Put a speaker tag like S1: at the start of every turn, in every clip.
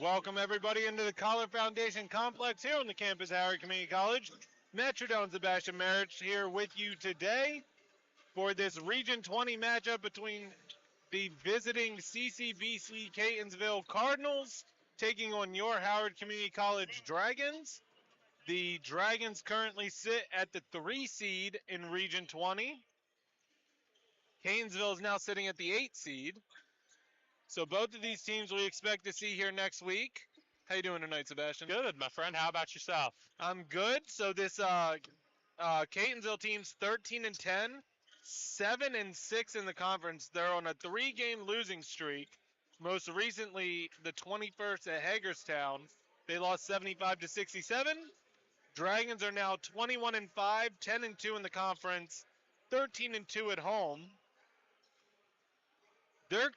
S1: Welcome everybody into the Collar Foundation Complex here on the campus of Howard Community College. Metrodome Sebastian Merich here with you today for this Region 20 matchup between the visiting CCBC Catonsville Cardinals taking on your Howard Community College Dragons. The Dragons currently sit at the 3 seed in Region 20. Catonsville is now sitting at the 8 seed. So both of these teams we expect to see here next week. How you doing tonight, Sebastian?
S2: Good, my friend. How about yourself?
S1: I'm good. So this Catonsville team's 13-10, 7-6 in the conference. They're on a 3-game losing streak. Most recently, the 21st at Hagerstown, they lost 75-67. Dragons are now 21-5, 10-2 in the conference, 13-2 at home. They're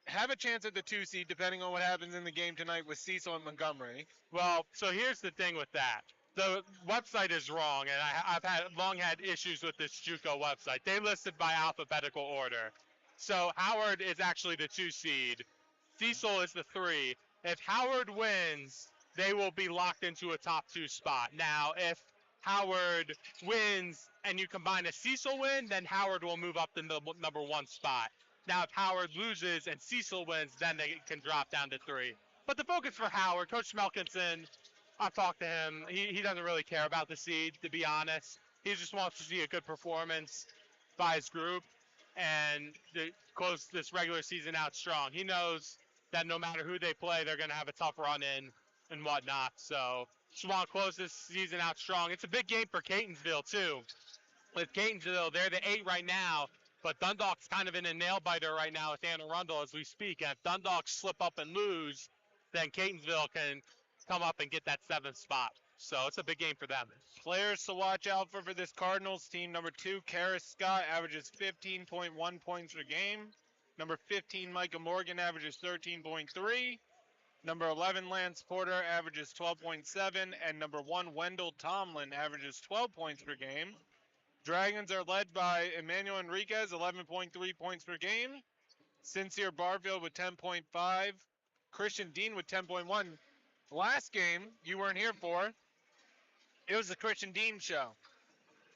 S1: have a chance at the 2 seed depending on what happens in the game tonight with Cecil and Montgomery.
S2: Well, so here's the thing with that. The website is wrong, and I've long had issues with this JUCO website. They listed by alphabetical order. So Howard is actually the 2 seed. Cecil is the 3. If Howard wins, they will be locked into a top 2 spot. Now, if Howard wins and you combine a Cecil win, then Howard will move up to the number 1 spot. Now, if Howard loses and Cecil wins, then they can drop down to 3. But the focus for Howard, Coach Smelkinson, I've talked to him. He doesn't really care about the seed, to be honest. He just wants to see a good performance by his group and to close this regular season out strong. He knows that no matter who they play, they're going to have a tough run in and whatnot. So just want to close this season out strong. It's a big game for Catonsville, too. With Catonsville, they're the 8 right now. But Dundalk's kind of in a nail-biter right now with Anne Arundel as we speak. And if Dundalk slip up and lose, then Catonsville can come up and get that 7th spot. So it's a big game for them.
S1: Players to watch out for this Cardinals team. Number 2, Karis Scott, averages 15.1 points per game. Number 15, Micah Morgan, averages 13.3. Number 11, Lance Porter, averages 12.7. And number 1, Wendell Tomlin, averages 12 points per game. Dragons are led by Emmanuel Enriquez, 11.3 points per game. Sincere Barfield with 10.5. Christian Dean with 10.1. Last game, you weren't here for, it was the Christian Dean show.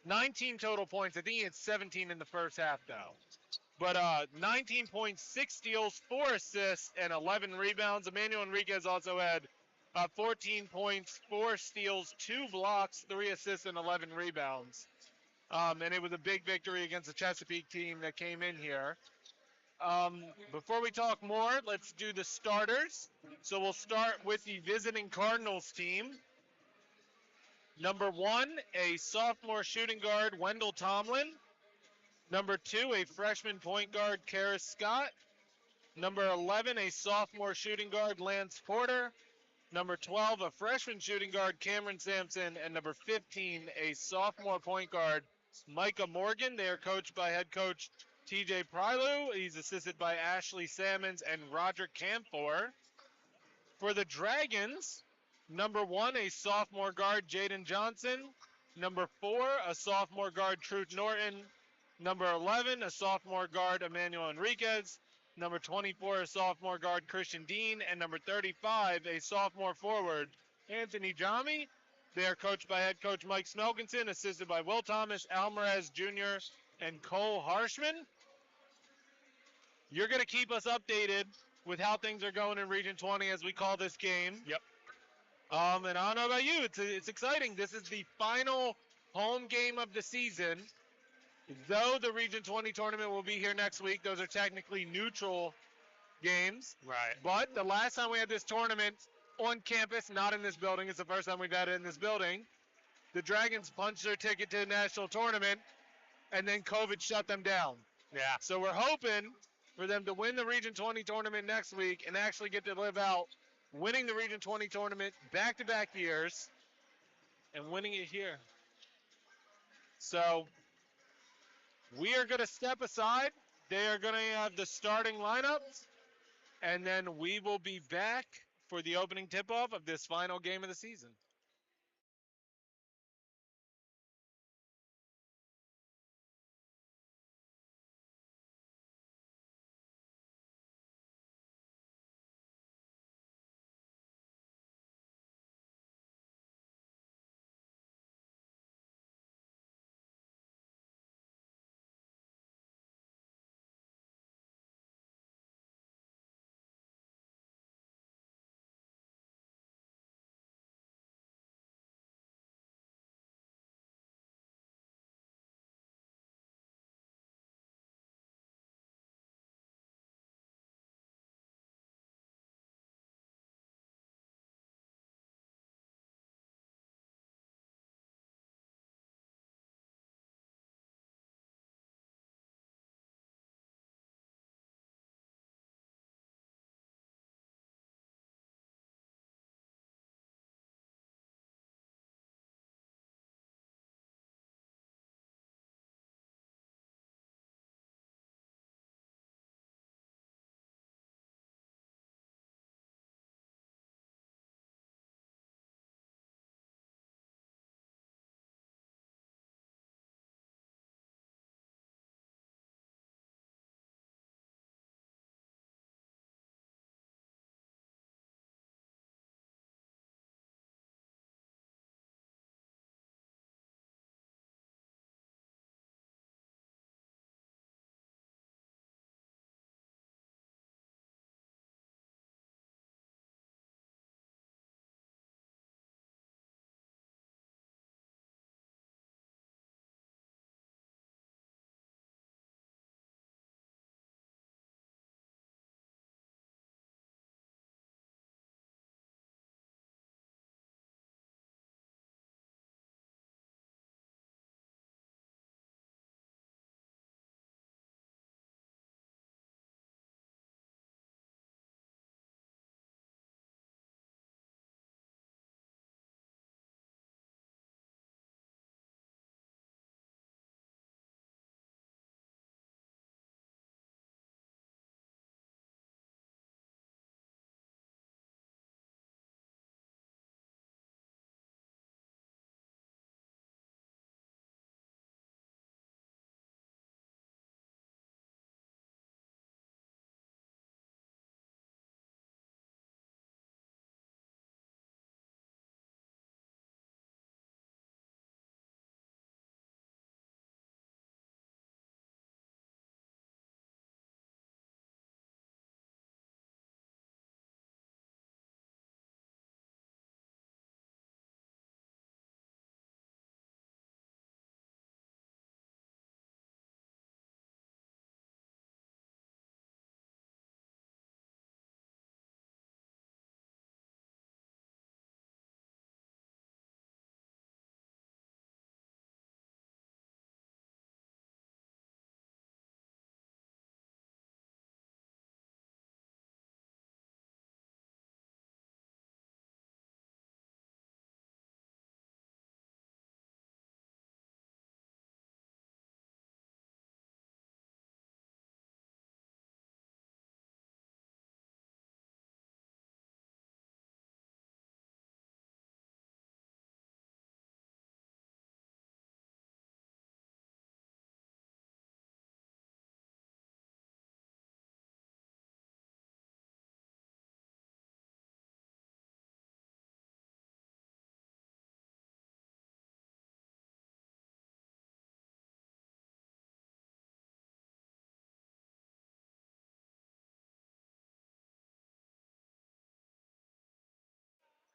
S1: 19 total points. I think he had 17 in the first half, though. But 19.6 steals, 4 assists, and 11 rebounds. Emmanuel Enriquez also had 14 points, 4 steals, 2 blocks, 3 assists, and 11 rebounds. And it was a big victory against the Chesapeake team that came in here. Before we talk more, let's do the starters. So we'll start with the visiting Cardinals team. Number 1, a sophomore shooting guard, Wendell Tomlin. Number 2, a freshman point guard, Karis Scott. Number 11, a sophomore shooting guard, Lance Porter. Number 12, a freshman shooting guard, Cameron Sampson. And number 15, a sophomore point guard, Micah Morgan. They are coached by head coach TJ Prylu. He's assisted by Ashley Sammons and Roger Camphor. For the Dragons, number 1, a sophomore guard, Jaden Johnson. Number 4, a sophomore guard, Truth Norton. Number 11, a sophomore guard, Emmanuel Enriquez. Number 24, a sophomore guard, Christian Dean. And number 35, a sophomore forward, Anthony Jami. They are coached by head coach Mike Smelkinson, assisted by Will Thomas, Alvarez Jr., and Cole Harshman. You're going to keep us updated with how things are going in Region 20 as we call this game.
S2: Yep.
S1: And I don't know about you. It's exciting. This is the final home game of the season. Though the Region 20 tournament will be here next week, those are technically neutral games.
S2: Right.
S1: But the last time we had this tournament on campus, not in this building, it's the first time we've had it in this building, the Dragons punched their ticket to the national tournament, and then COVID shut them down.
S2: Yeah.
S1: So we're hoping for them to win the Region 20 tournament next week and actually get to live out winning the Region 20 tournament back-to-back years and winning it here. So we are going to step aside. They are going to have the starting lineups, and then we will be back for the opening tip-off of this final game of the season.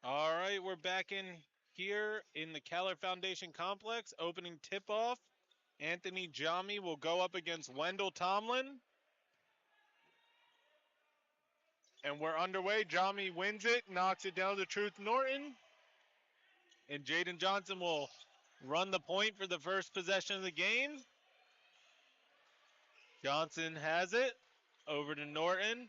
S1: All right, we're back in here in the Keller Foundation Complex. Opening tip-off. Anthony Jami will go up against Wendell Tomlin. And we're underway. Jami wins it, knocks it down to Truth Norton. And Jaden Johnson will run the point for the first possession of the game. Johnson has it. Over to Norton.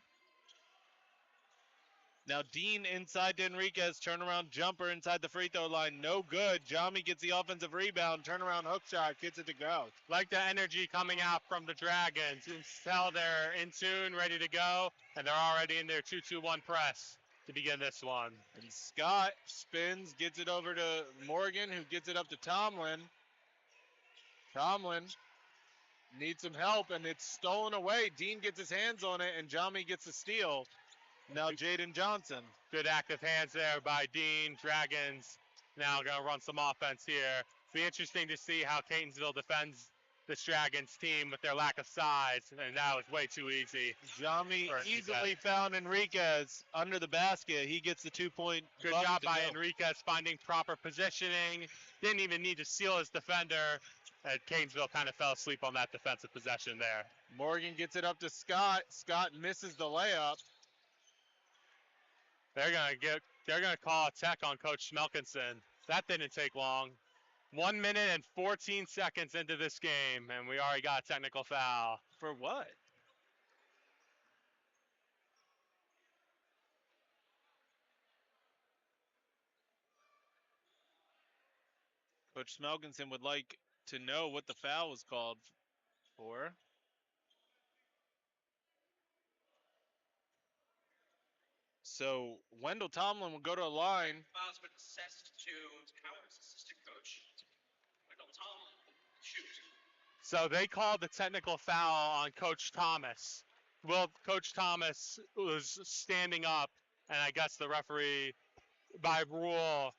S1: Now Dean inside to Enriquez. Turnaround jumper inside the free throw line. No good. Jami gets the offensive rebound. Turnaround hook shot. Gets it to go.
S2: Like the energy coming out from the Dragons. You can tell they're in tune, ready to go, and they're already in their 2-2-1 press to begin this one.
S1: And Scott spins, gets it over to Morgan, who gets it up to Tomlin. Tomlin needs some help, and it's stolen away. Dean gets his hands on it, and Jami gets the steal. Now Jaden Johnson.
S2: Good active hands there by Dean. Dragons now going to run some offense here. Be interesting to see how Catonsville defends this Dragons team with their lack of size, and that was way too easy.
S1: Jami easily found Enriquez under the basket. He gets the 2-point.
S2: Good job by Enriquez finding proper positioning. Didn't even need to seal his defender. And Catonsville kind of fell asleep on that defensive possession there.
S1: Morgan gets it up to Scott. Scott misses the layup.
S2: They're gonna call a tech on Coach Schmelkinson. That didn't take long. 1 minute and 14 seconds into this game, and we already got a technical foul.
S1: For what? Coach Schmelkinson would like to know what the foul was called for. So Wendell Tomlin will go to a line.
S3: Fouls been assessed to Howard's assistant coach, Wendell Tomlin. Shoot.
S2: So they called the technical foul on Coach Thomas. Well, Coach Thomas was standing up, and I guess the referee, by rule,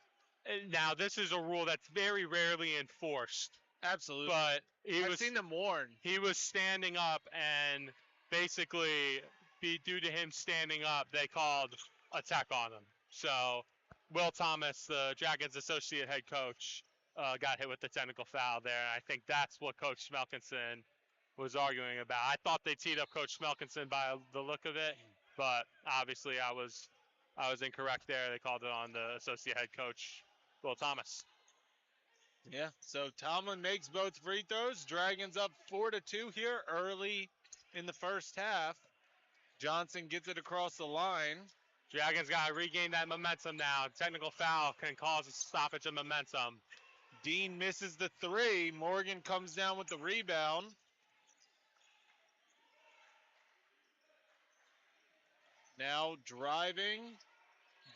S2: now this is a rule that's very rarely enforced.
S1: Absolutely.
S2: But
S1: I've seen them warn.
S2: He was standing up, and basically, due to him standing up, they called a tech on him. So Will Thomas, the Dragons associate head coach, got hit with the technical foul there. And I think that's what Coach Schmelkinson was arguing about. I thought they teed up Coach Schmelkinson by the look of it, but obviously I was incorrect there. They called it on the associate head coach, Will Thomas.
S1: Yeah, so Tomlin makes both free throws. Dragons up 4-2 here early in the first half. Johnson gets it across the line.
S2: Dragons got to regain that momentum now. Technical foul can cause a stoppage of momentum.
S1: Dean misses the three. Morgan comes down with the rebound. Now driving.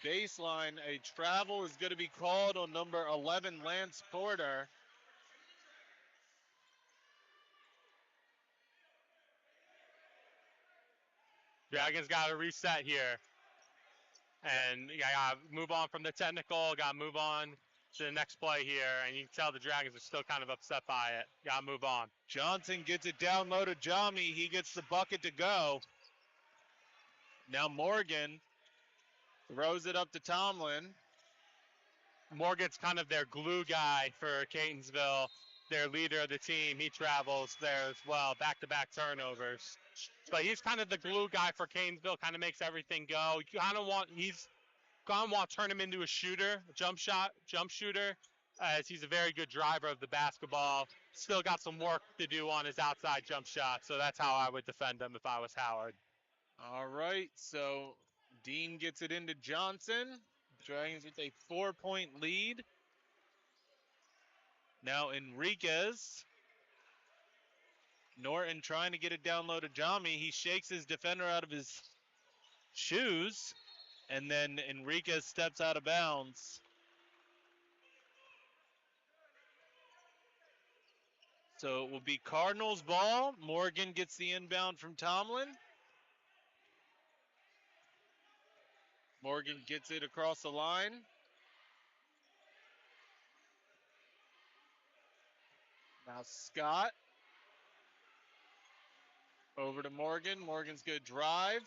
S1: Baseline. A travel is going to be called on number 11, Lance Porter.
S2: Dragons got to reset here. And you got to move on from the technical. Got to move on to the next play here. And you can tell the Dragons are still kind of upset by it. Got to move on.
S1: Johnson gets it down low to Jami. He gets the bucket to go. Now Morgan throws it up to Tomlin.
S2: Morgan's kind of their glue guy for Catonsville, their leader of the team. He travels there as well, back-to-back turnovers. But he's kind of the glue guy for Catonsville, kind of makes everything go. You kind of want to turn him into a shooter, a jump shooter, as he's a very good driver of the basketball. Still got some work to do on his outside jump shot, so that's how I would defend him if I was Howard.
S1: All right, so Dean gets it into Johnson. Dragons with a 4-point lead. Now Enriquez. Norton trying to get it down low to Jami. He shakes his defender out of his shoes. And then Enriquez steps out of bounds. So it will be Cardinals ball. Morgan gets the inbound from Tomlin. Morgan gets it across the line. Now Scott. Over to Morgan. Morgan's good drive.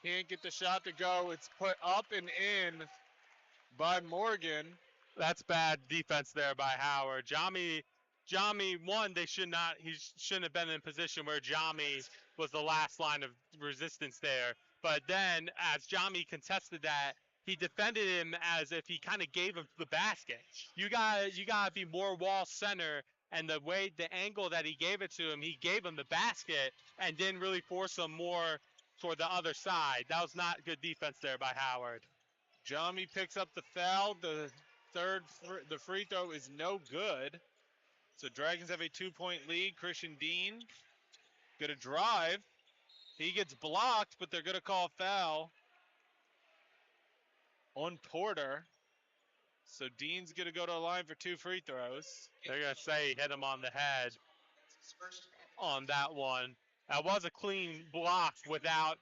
S1: Can't get the shot to go. It's put up and in by Morgan.
S2: That's bad defense there by Howard. Jami, one, he shouldn't have been in a position where Jami was the last line of resistance there. But then, as Jami contested that, he defended him as if he kind of gave him the basket. You gotta be more wall center, and the angle that he gave it to him, he gave him the basket and didn't really force him more toward the other side. That was not good defense there by Howard.
S1: Jami picks up the foul. The free throw is no good. So Dragons have a 2-point lead. Christian Dean gonna drive. He gets blocked, but they're gonna call foul on Porter. So Dean's gonna go to the line for 2 free throws.
S2: They're gonna say he hit him on the head on that one. That was a clean block without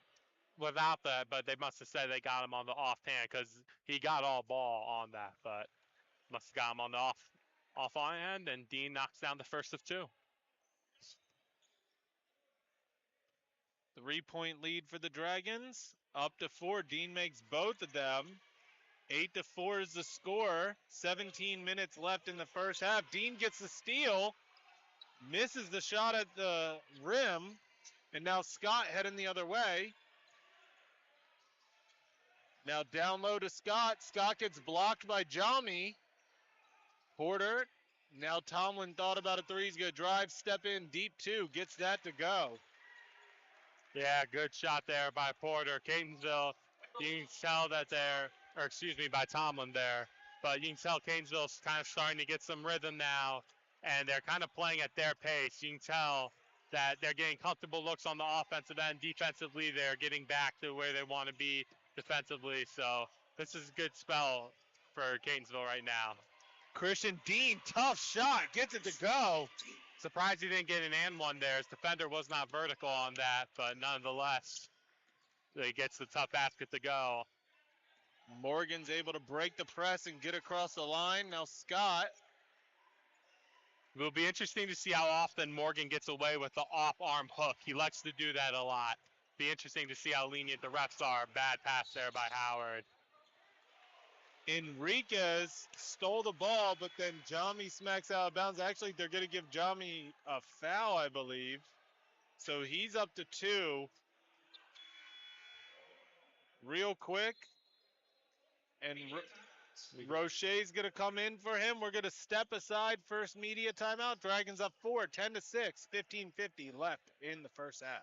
S2: that, but they must have said they got him on the offhand because he got all ball on that, but must have got him on the off hand, and Dean knocks down the first of 2.
S1: 3-point lead for the Dragons. Up to 4. Dean makes both of them. 8-4 is the score. 17 minutes left in the first half. Dean gets the steal. Misses the shot at the rim. And now Scott heading the other way. Now down low to Scott. Scott gets blocked by Jami. Porter. Now Tomlin thought about a 3. He's going to drive, step in, deep 2. Gets that to go.
S2: Yeah, good shot there by Porter. Catonsville, you can tell that by Tomlin there. But you can tell Catonsville's kind of starting to get some rhythm now, and they're kind of playing at their pace. You can tell that they're getting comfortable looks on the offensive end. Defensively, they're getting back to where they want to be defensively. So this is a good spell for Catonsville right now.
S1: Christian Dean, tough shot, gets it to go.
S2: Surprised he didn't get an and one there. His defender was not vertical on that, but nonetheless, he gets the tough basket to go.
S1: Morgan's able to break the press and get across the line. Now Scott.
S2: It will be interesting to see how often Morgan gets away with the off-arm hook. He likes to do that a lot. Be interesting to see how lenient the refs are. Bad pass there by Howard.
S1: Enriquez stole the ball, but then Jami smacks out of bounds. Actually, they're going to give Jami a foul, I believe. So he's up to 2. Real quick. And Roche's going to come in for him. We're going to step aside. First media timeout. Dragons up 4, 10-6, 15:50 left in the first half.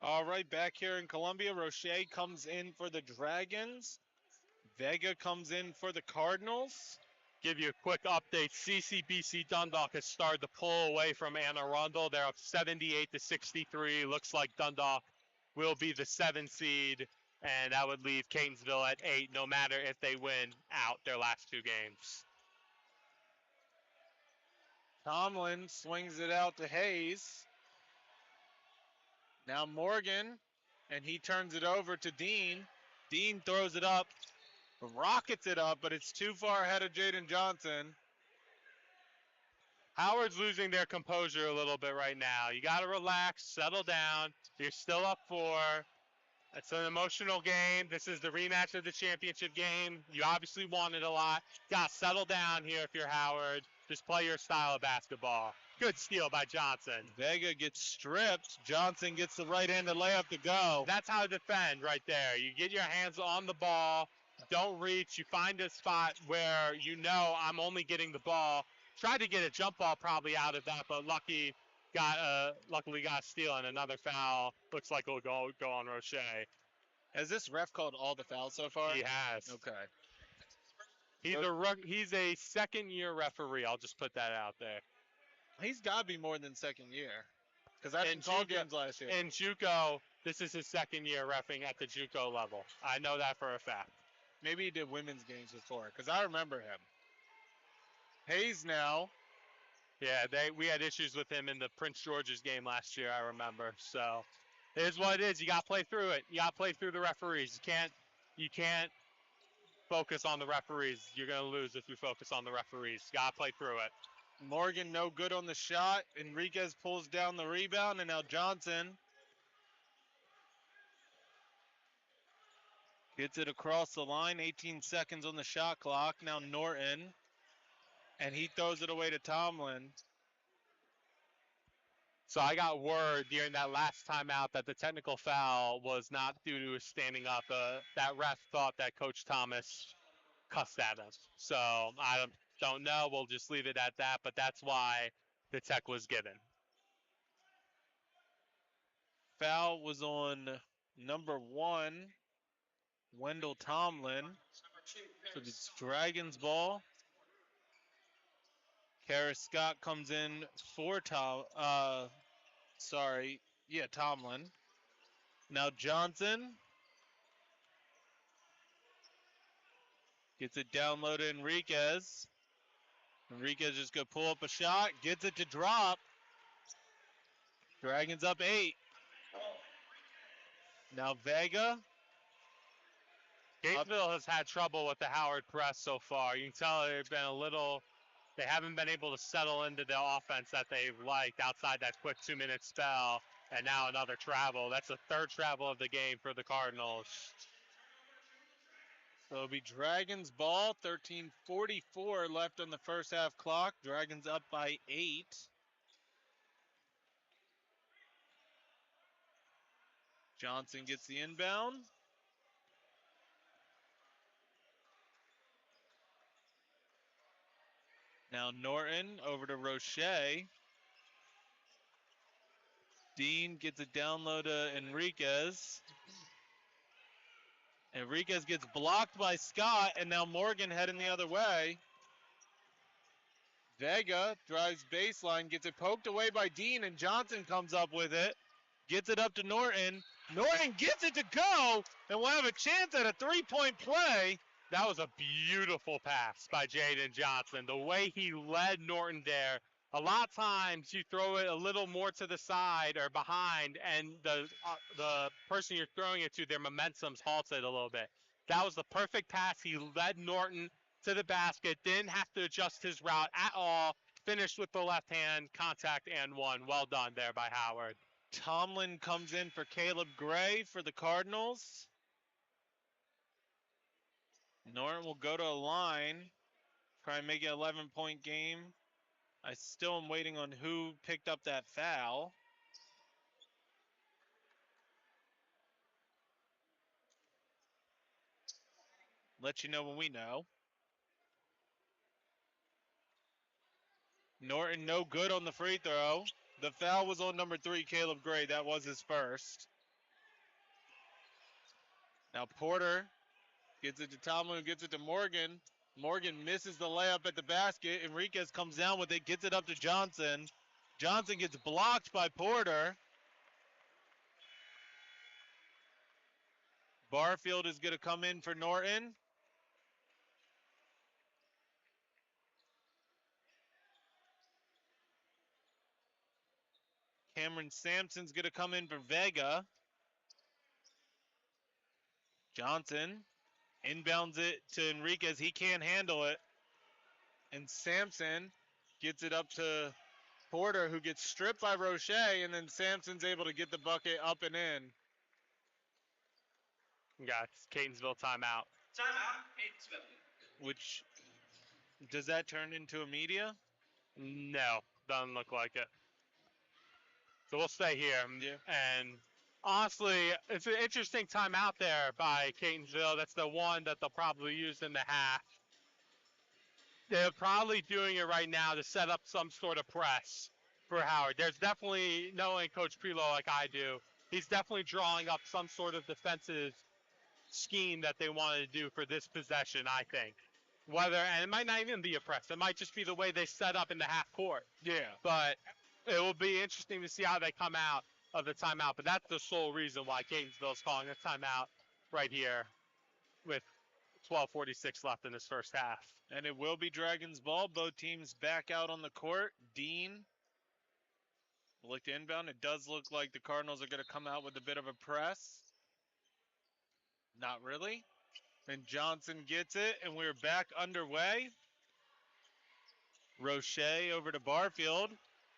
S1: All right, back here in Columbia, Roche comes in for the Dragons. Vega comes in for the Cardinals.
S2: Give you a quick update. CCBC Dundalk has started to pull away from Anne Arundel. They're up 78-63. Looks like Dundalk will be the 7 seed, and that would leave Catonsville at 8, no matter if they win out their last 2 games.
S1: Tomlin swings it out to Hayes. Now Morgan, and he turns it over to Dean. Dean throws it up, rockets it up, but it's too far ahead of Jaden Johnson.
S2: Howard's losing their composure a little bit right now. You got to relax, settle down. You're still up 4. It's an emotional game. This is the rematch of the championship game. You obviously wanted a lot. Got to settle down here if you're Howard. Just play your style of basketball. Good steal by Johnson.
S1: Vega gets stripped. Johnson gets the right-handed layup to go.
S2: That's how to defend right there. You get your hands on the ball. Don't reach. You find a spot where you know I'm only getting the ball. Tried to get a jump ball probably out of that, but luckily got a steal and another foul. Looks like it'll go on Roche.
S1: Has this ref called all the fouls so far?
S2: He has.
S1: Okay.
S2: He's a second-year referee. I'll just put that out there.
S1: He's got to be more than second year. Because I didn't call games last year.
S2: In JUCO, this is his second year reffing at the JUCO level. I know that for a fact.
S1: Maybe he did women's games before, because I remember him. Hayes now.
S2: Yeah, we had issues with him in the Prince George's game last year, I remember. So it is what it is. You got to play through it. You got to play through the referees. You can't focus on the referees. You're going to lose if you focus on the referees. You got to play through it.
S1: Morgan no good on the shot. Enriquez pulls down the rebound, and now Johnson gets it across the line. 18 seconds on the shot clock. Now Norton, and he throws it away to Tomlin.
S2: So I got word during that last timeout that the technical foul was not due to his standing up. That ref thought that Coach Thomas cussed at him. So I don't know. We'll just leave it at that, but that's why the tech was given.
S1: Foul was on number 1, Wendell Tomlin. So it's Dragons ball. Karis Scott comes in for Tomlin. Now Johnson gets it down low to Enriquez. Enriquez just gonna pull up a shot, gets it to drop. Dragons up 8. Now Vega.
S2: Gatesville has had trouble with the Howard press so far. You can tell they haven't been able to settle into the offense that they've liked outside that quick 2-minute spell. And now another travel. That's the third travel of the game for the Cardinals.
S1: So it'll be Dragons ball. 13:44 left on the first half clock. Dragons up by 8. Johnson gets the inbound. Now Norton over to Roche. Dean gets it down low to Enriquez. Enriquez gets blocked by Scott, and now Morgan heading the other way. Vega drives baseline, gets it poked away by Dean, and Johnson comes up with it. Gets it up to Norton. Norton gets it to go, and we'll have a chance at a 3-point play.
S2: That was a beautiful pass by Jaden Johnson. The way he led Norton there. A lot of times you throw it a little more to the side or behind, and the person you're throwing it to, their momentum's halted a little bit. That was the perfect pass. He led Norton to the basket, didn't have to adjust his route at all, finished with the left hand, contact and one. Well done there by Howard.
S1: Tomlin comes in for Caleb Gray for the Cardinals. Norton will go to a line, try and make it an 11-point game. I still am waiting on who picked up that foul. Let you know when we know. Norton no good on the free throw. The foul was on number 3, Caleb Gray. That was his first. Now Porter gets it to Tomlin, who gets it to Morgan. Morgan misses the layup at the basket. Enriquez comes down with it, gets it up to Johnson. Johnson gets blocked by Porter. Barfield is going to come in for Norton. Cameron Sampson's going to come in for Vega. Johnson inbounds it to Enriquez. He can't handle it. And Sampson gets it up to Porter, who gets stripped by Roche, and then Sampson's able to get the bucket up and in.
S2: Got Catonsville timeout.
S3: Timeout, Catonsville.
S1: Which, does that turn into a media?
S2: No, doesn't look like it. So we'll stay here.
S1: Yeah.
S2: And honestly, it's an interesting timeout there by Catonsville. That's the one that they'll probably use in the half. They're probably doing it right now to set up some sort of press for Howard. There's definitely, knowing Coach Prelo like I do, he's definitely drawing up some sort of defensive scheme that they wanted to do for this possession, I think. And it might not even be a press. It might just be the way they set up in the half court.
S1: Yeah.
S2: But it will be interesting to see how they come out of the timeout. But that's the sole reason why Catonsville is calling a timeout right here with 12:46 left in this first half.
S1: And it will be Dragons ball. Both teams back out on the court. Dean will look to inbound. It does look like the Cardinals are going to come out with a bit of a press. Not really. And Johnson gets it, and we're back underway. Roche over to Barfield.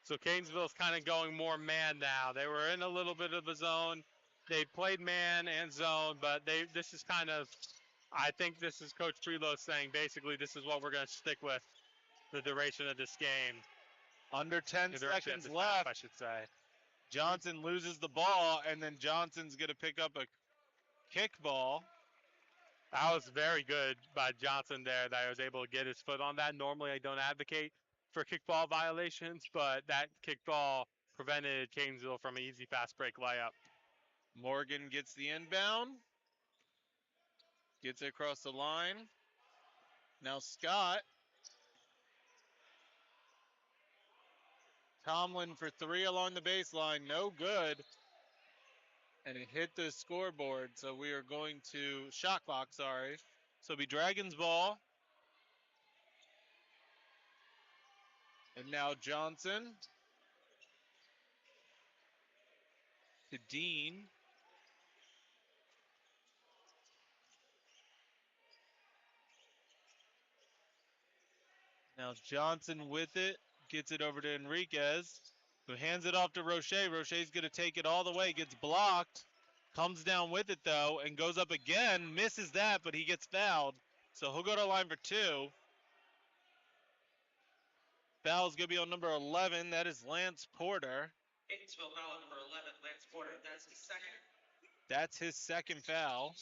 S2: So Catonsville's kind of going more man now. They were in a little bit of a zone. They played man and zone, but this is kind of, I think this is Coach Prelo saying basically this is what we're going to stick with the duration of this game.
S1: Under 10
S2: The duration
S1: seconds
S2: of this
S1: left.
S2: half, I should say.
S1: Johnson loses the ball, and then Johnson's going to pick up a kick ball.
S2: That was very good by Johnson there that I was able to get his foot on that. Normally I don't advocate for kickball violations, but that kickball prevented Catonsville from an easy fast break layup.
S1: Morgan gets the inbound. Gets it across the line. Now Scott. Tomlin for three along the baseline. No good. And it hit the scoreboard. So we are going to shot clock, sorry. So it'll be Dragons ball. And now Johnson to Dean. Now Johnson with it. Gets it over to Enriquez, who hands it off to Roche. Roche's going to take it all the way. Gets blocked. Comes down with it, though, and goes up again. Misses that, but he gets fouled. So he'll go to the line for two. Foul's going to be on number 11. That is Lance Porter.
S3: Catonsville foul on number 11, Lance Porter. That's his second.
S1: That's his second foul.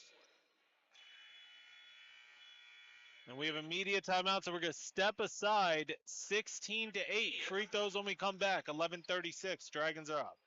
S1: And we have immediate timeout, so we're going to step aside 16-8. Free throws when we come back. 11:36. Dragons are up.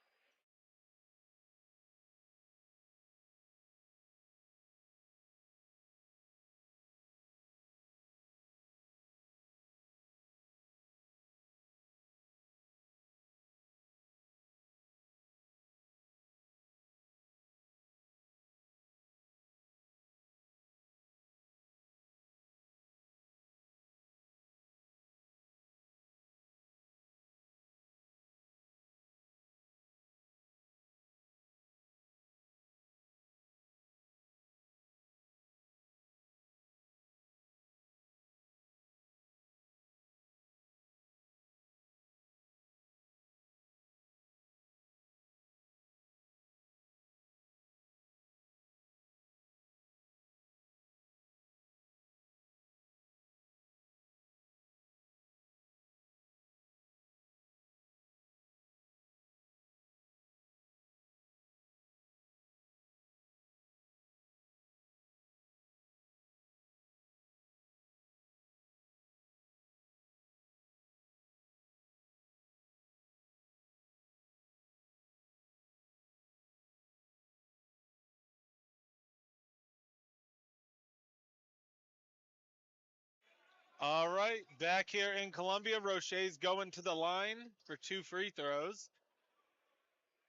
S1: All right, back here in Columbia, Roche's going to the line for two free throws.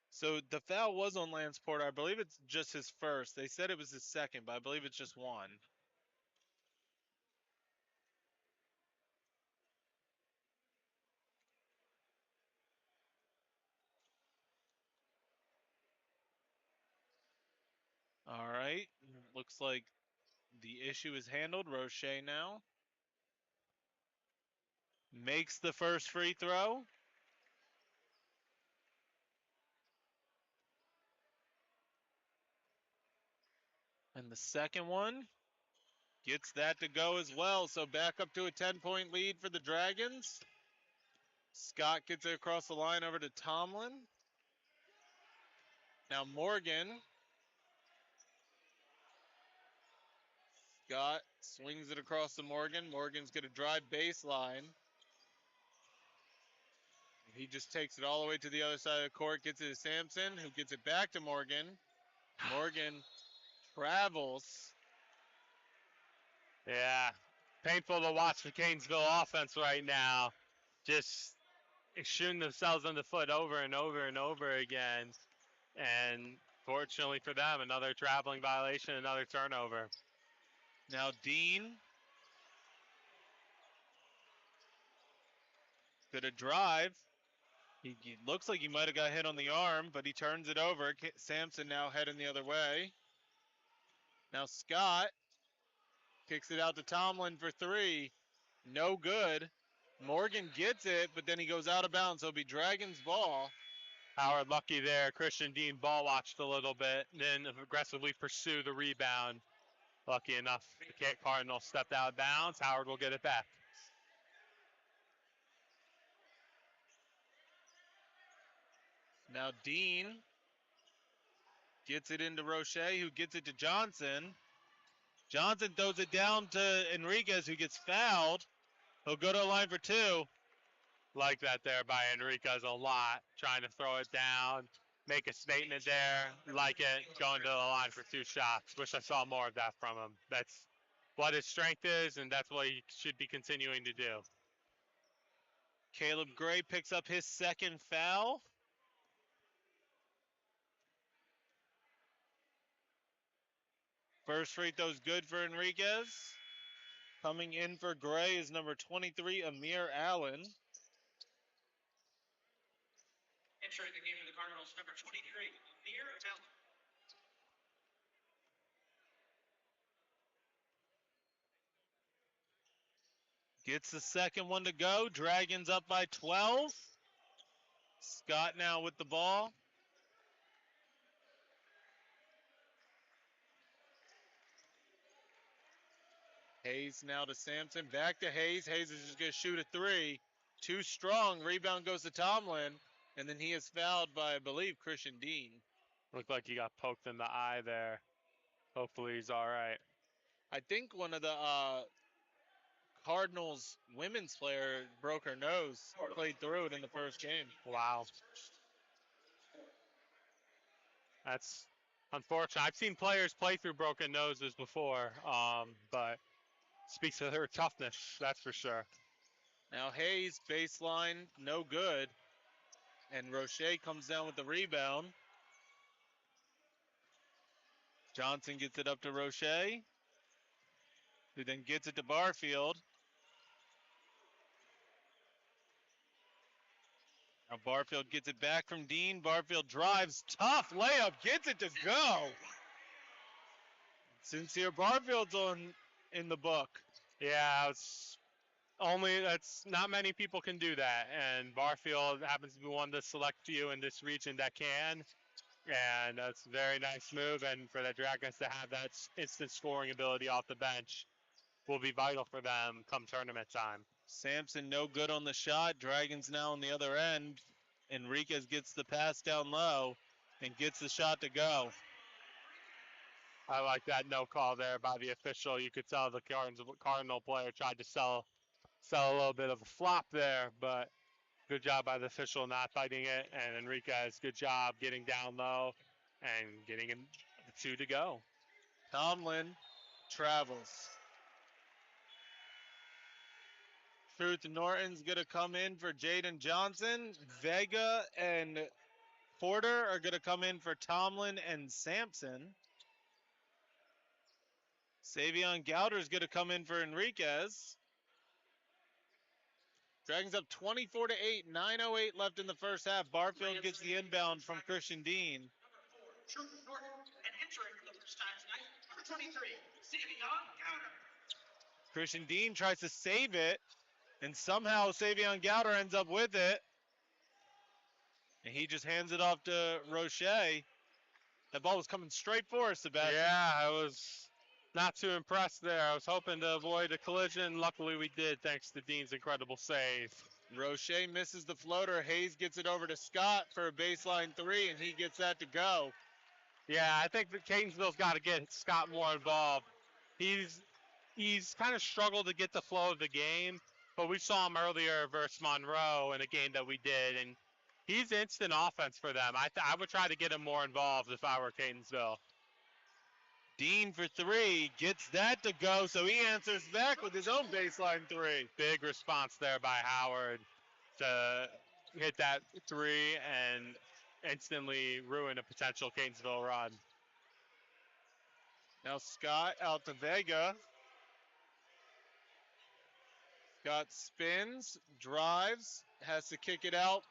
S1: So the foul was on Lance Porter. I believe it's just his first. They said it was his second, but I believe it's just one. All right, looks like the issue is handled. Roche now makes the first free throw. And the second one gets that to go as well. So back up to a 10-point lead for the Dragons. Scott gets it across the line over to Tomlin. Now Morgan. Scott swings it across to Morgan. Morgan's going to drive baseline. He just takes it all the way to the other side of the court, gets it to Sampson, who gets it back to Morgan. Morgan travels.
S2: Yeah, painful to watch the Catonsville offense right now. Just shooting themselves in the foot over and over and over again. And fortunately for them, another traveling violation, another turnover.
S1: Now Dean. Gonna drive. He looks like he might have got hit on the arm, but he turns it over. Sampson now heading the other way. Now Scott kicks it out to Tomlin for three. No good. Morgan gets it, but then he goes out of bounds. So it'll be Dragons ball.
S2: Howard lucky there. Christian Dean ball watched a little bit, then aggressively pursue the rebound. Lucky enough, the Cardinals stepped out of bounds. Howard will get it back.
S1: Now Dean gets it into Roche, who gets it to Johnson. Johnson throws it down to Enriquez, who gets fouled. He'll go to the line for two.
S2: Like that there by Enriquez a lot. Trying to throw it down, make a statement there. Like it, going to the line for two shots. Wish I saw more of that from him. That's what his strength is, and that's what he should be continuing to do.
S1: Caleb Gray picks up his second foul. First free throw's good for Enriquez. Coming in for Gray is number 23, Amir Allen.
S3: Entering the game for the Cardinals, number 23, Amir Allen.
S1: Gets the second one to go. Dragons up by 12. Scott now with the ball. Hayes now to Sampson. Back to Hayes. Hayes is just going to shoot a three. Too strong. Rebound goes to Tomlin. And then he is fouled by, I believe, Christian Dean.
S2: Looked like he got poked in the eye there. Hopefully he's all right.
S1: I think one of the Cardinals women's player broke her nose, played through it in the first game.
S2: Wow. That's unfortunate. I've seen players play through broken noses before, but speaks to their toughness, that's for sure.
S1: Now Hayes, baseline, no good. And Roche comes down with the rebound. Johnson gets it up to Roche, who then gets it to Barfield. Now Barfield gets it back from Dean. Barfield drives, tough layup, gets it to go. Sincere Barfield's in the book.
S2: Yeah, that's not many people can do that, and Barfield happens to be one of the select few in this region that can, and that's a very nice move, and for the Dragons to have that instant scoring ability off the bench will be vital for them come tournament time.
S1: Sampson no good on the shot. Dragons now on the other end. Enriquez gets the pass down low and gets the shot to go.
S2: I like that no call there by the official. You could tell the Cardinal player tried to sell a little bit of a flop there, but good job by the official not fighting it. And Enriquez, good job getting down low and getting him two to go.
S1: Tomlin travels. Truth Norton's going to come in for Jaden Johnson. Vega and Porter are going to come in for Tomlin and Sampson. Savion Gowder's going to come in for Enriquez. Dragons up 24-8, 9:08 left in the first half. Barfield gets the inbound from Christian Dean.
S3: Number 4, Truth Norton, and entering for the first time tonight, number 23, Savion Gowder.
S1: Christian Dean tries to save it, and somehow Savion Gowder ends up with it. And he just hands it off to Roche. That ball was coming straight for us, Sebastian.
S2: Yeah, I was not too impressed there. I was hoping to avoid a collision. Luckily, we did, thanks to Dean's incredible save.
S1: Roche misses the floater. Hayes gets it over to Scott for a baseline 3, and he gets that to go.
S2: Yeah, I think that Catonsville's got to get Scott more involved. He's kind of struggled to get the flow of the game, but we saw him earlier versus Monroe in a game that we did, and he's instant offense for them. I would try to get him more involved if I were Catonsville.
S1: Dean for 3 gets that to go, so he answers back with his own baseline 3.
S2: Big response there by Howard to hit that 3 and instantly ruin a potential Catonsville run.
S1: Now Scott out to Vega. Scott spins, drives, has to kick it out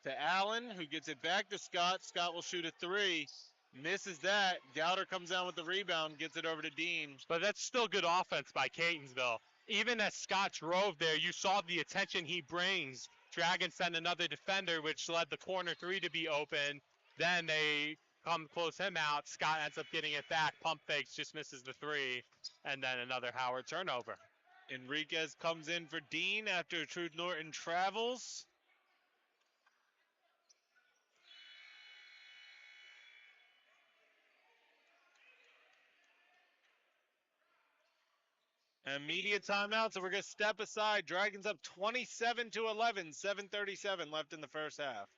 S1: to Allen, who gets it back to Scott. Scott will shoot a 3. Misses that. Gowder comes down with the rebound, gets it over to Dean.
S2: But that's still good offense by Catonsville. Even as Scott drove there, you saw the attention he brings. Dragons send another defender, which led the corner 3 to be open. Then they come close him out. Scott ends up getting it back. Pump fakes, just misses the 3. And then another Howard turnover.
S1: Enriquez comes in for Dean after Trude Norton travels. Immediate timeout, so we're going to step aside. Dragons up 27-11, 7:37 left in the first half.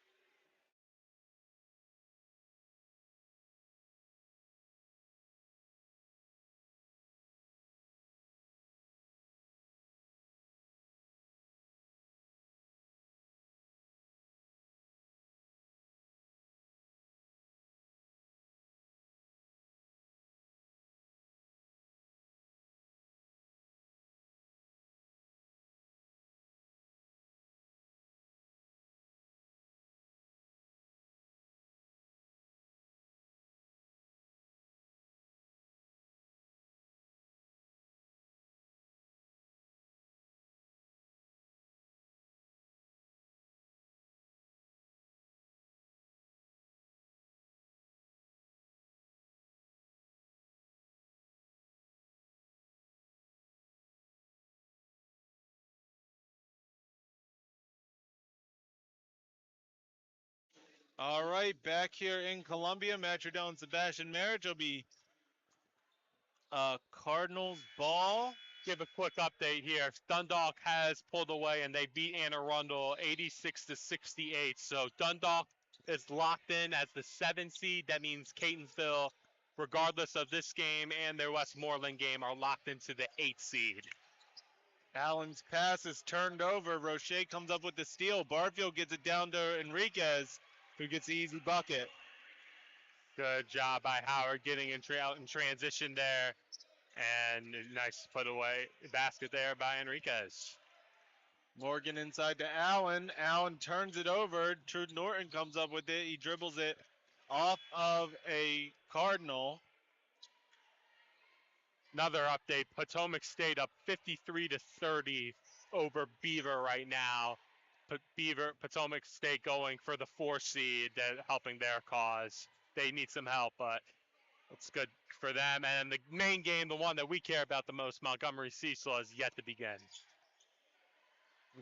S1: All right, back here in Columbia, Matt Trudell and Sebastian Marriage will be Cardinals ball.
S2: Give a quick update here. Dundalk has pulled away and they beat Anne Arundel 86-68. So Dundalk is locked in as the 7 seed. That means Catonsville, regardless of this game and their Westmoreland game, are locked into the 8 seed.
S1: Allen's pass is turned over. Roche comes up with the steal. Barfield gets it down to Enriquez, who gets the easy bucket.
S2: Good job by Howard getting out in transition there. And a nice put away basket there by Enriquez.
S1: Morgan inside to Allen. Allen turns it over. Trude Norton comes up with it. He dribbles it off of a Cardinal.
S2: Another update, Potomac State up 53-30 over Beaver right now. Potomac State going for the 4 seed, helping their cause. They need some help, but it's good for them. And the main game, the one that we care about the most, Montgomery Cecil, is yet to begin.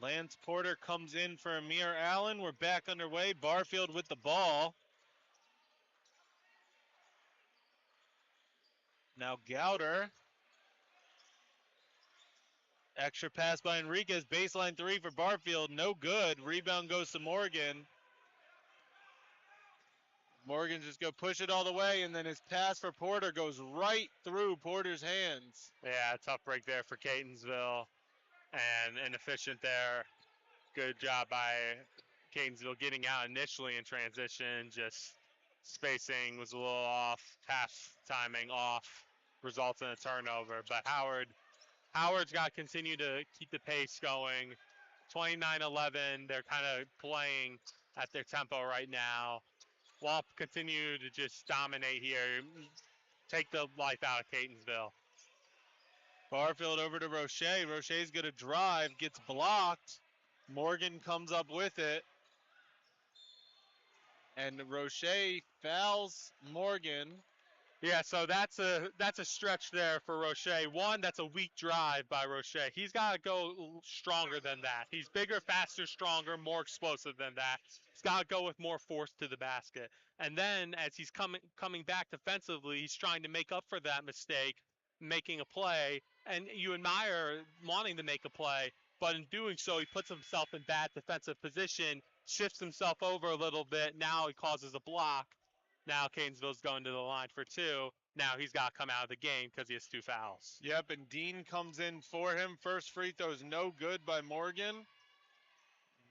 S1: Lance Porter comes in for Amir Allen. We're back underway. Barfield with the ball. Now Gowder. Extra pass by Enriquez. Baseline 3 for Barfield. No good. Rebound goes to Morgan. Morgan just go push it all the way, and then his pass for Porter goes right through Porter's hands.
S2: Yeah, tough break there for Catonsville. And inefficient there. Good job by Catonsville getting out initially in transition. Just spacing was a little off. Pass timing off. Results in a turnover. But Howard's got to continue to keep the pace going. 29-11. They're kind of playing at their tempo right now. Walt continue to just dominate here. Take the life out of Catonsville.
S1: Barfield over to Roche. Roche's going to drive. Gets blocked. Morgan comes up with it. And Roche fouls Morgan.
S2: Yeah, so that's a stretch there for Roche. One, that's a weak drive by Roche. He's got to go stronger than that. He's bigger, faster, stronger, more explosive than that. He's got to go with more force to the basket. And then as he's coming back defensively, he's trying to make up for that mistake, making a play. And you admire wanting to make a play, but in doing so, he puts himself in bad defensive position, shifts himself over a little bit. Now he causes a block. Now Catonsville's going to the line for two. Now he's got to come out of the game because he has 2 fouls.
S1: Yep, and Dean comes in for him. First free throw is no good by Morgan.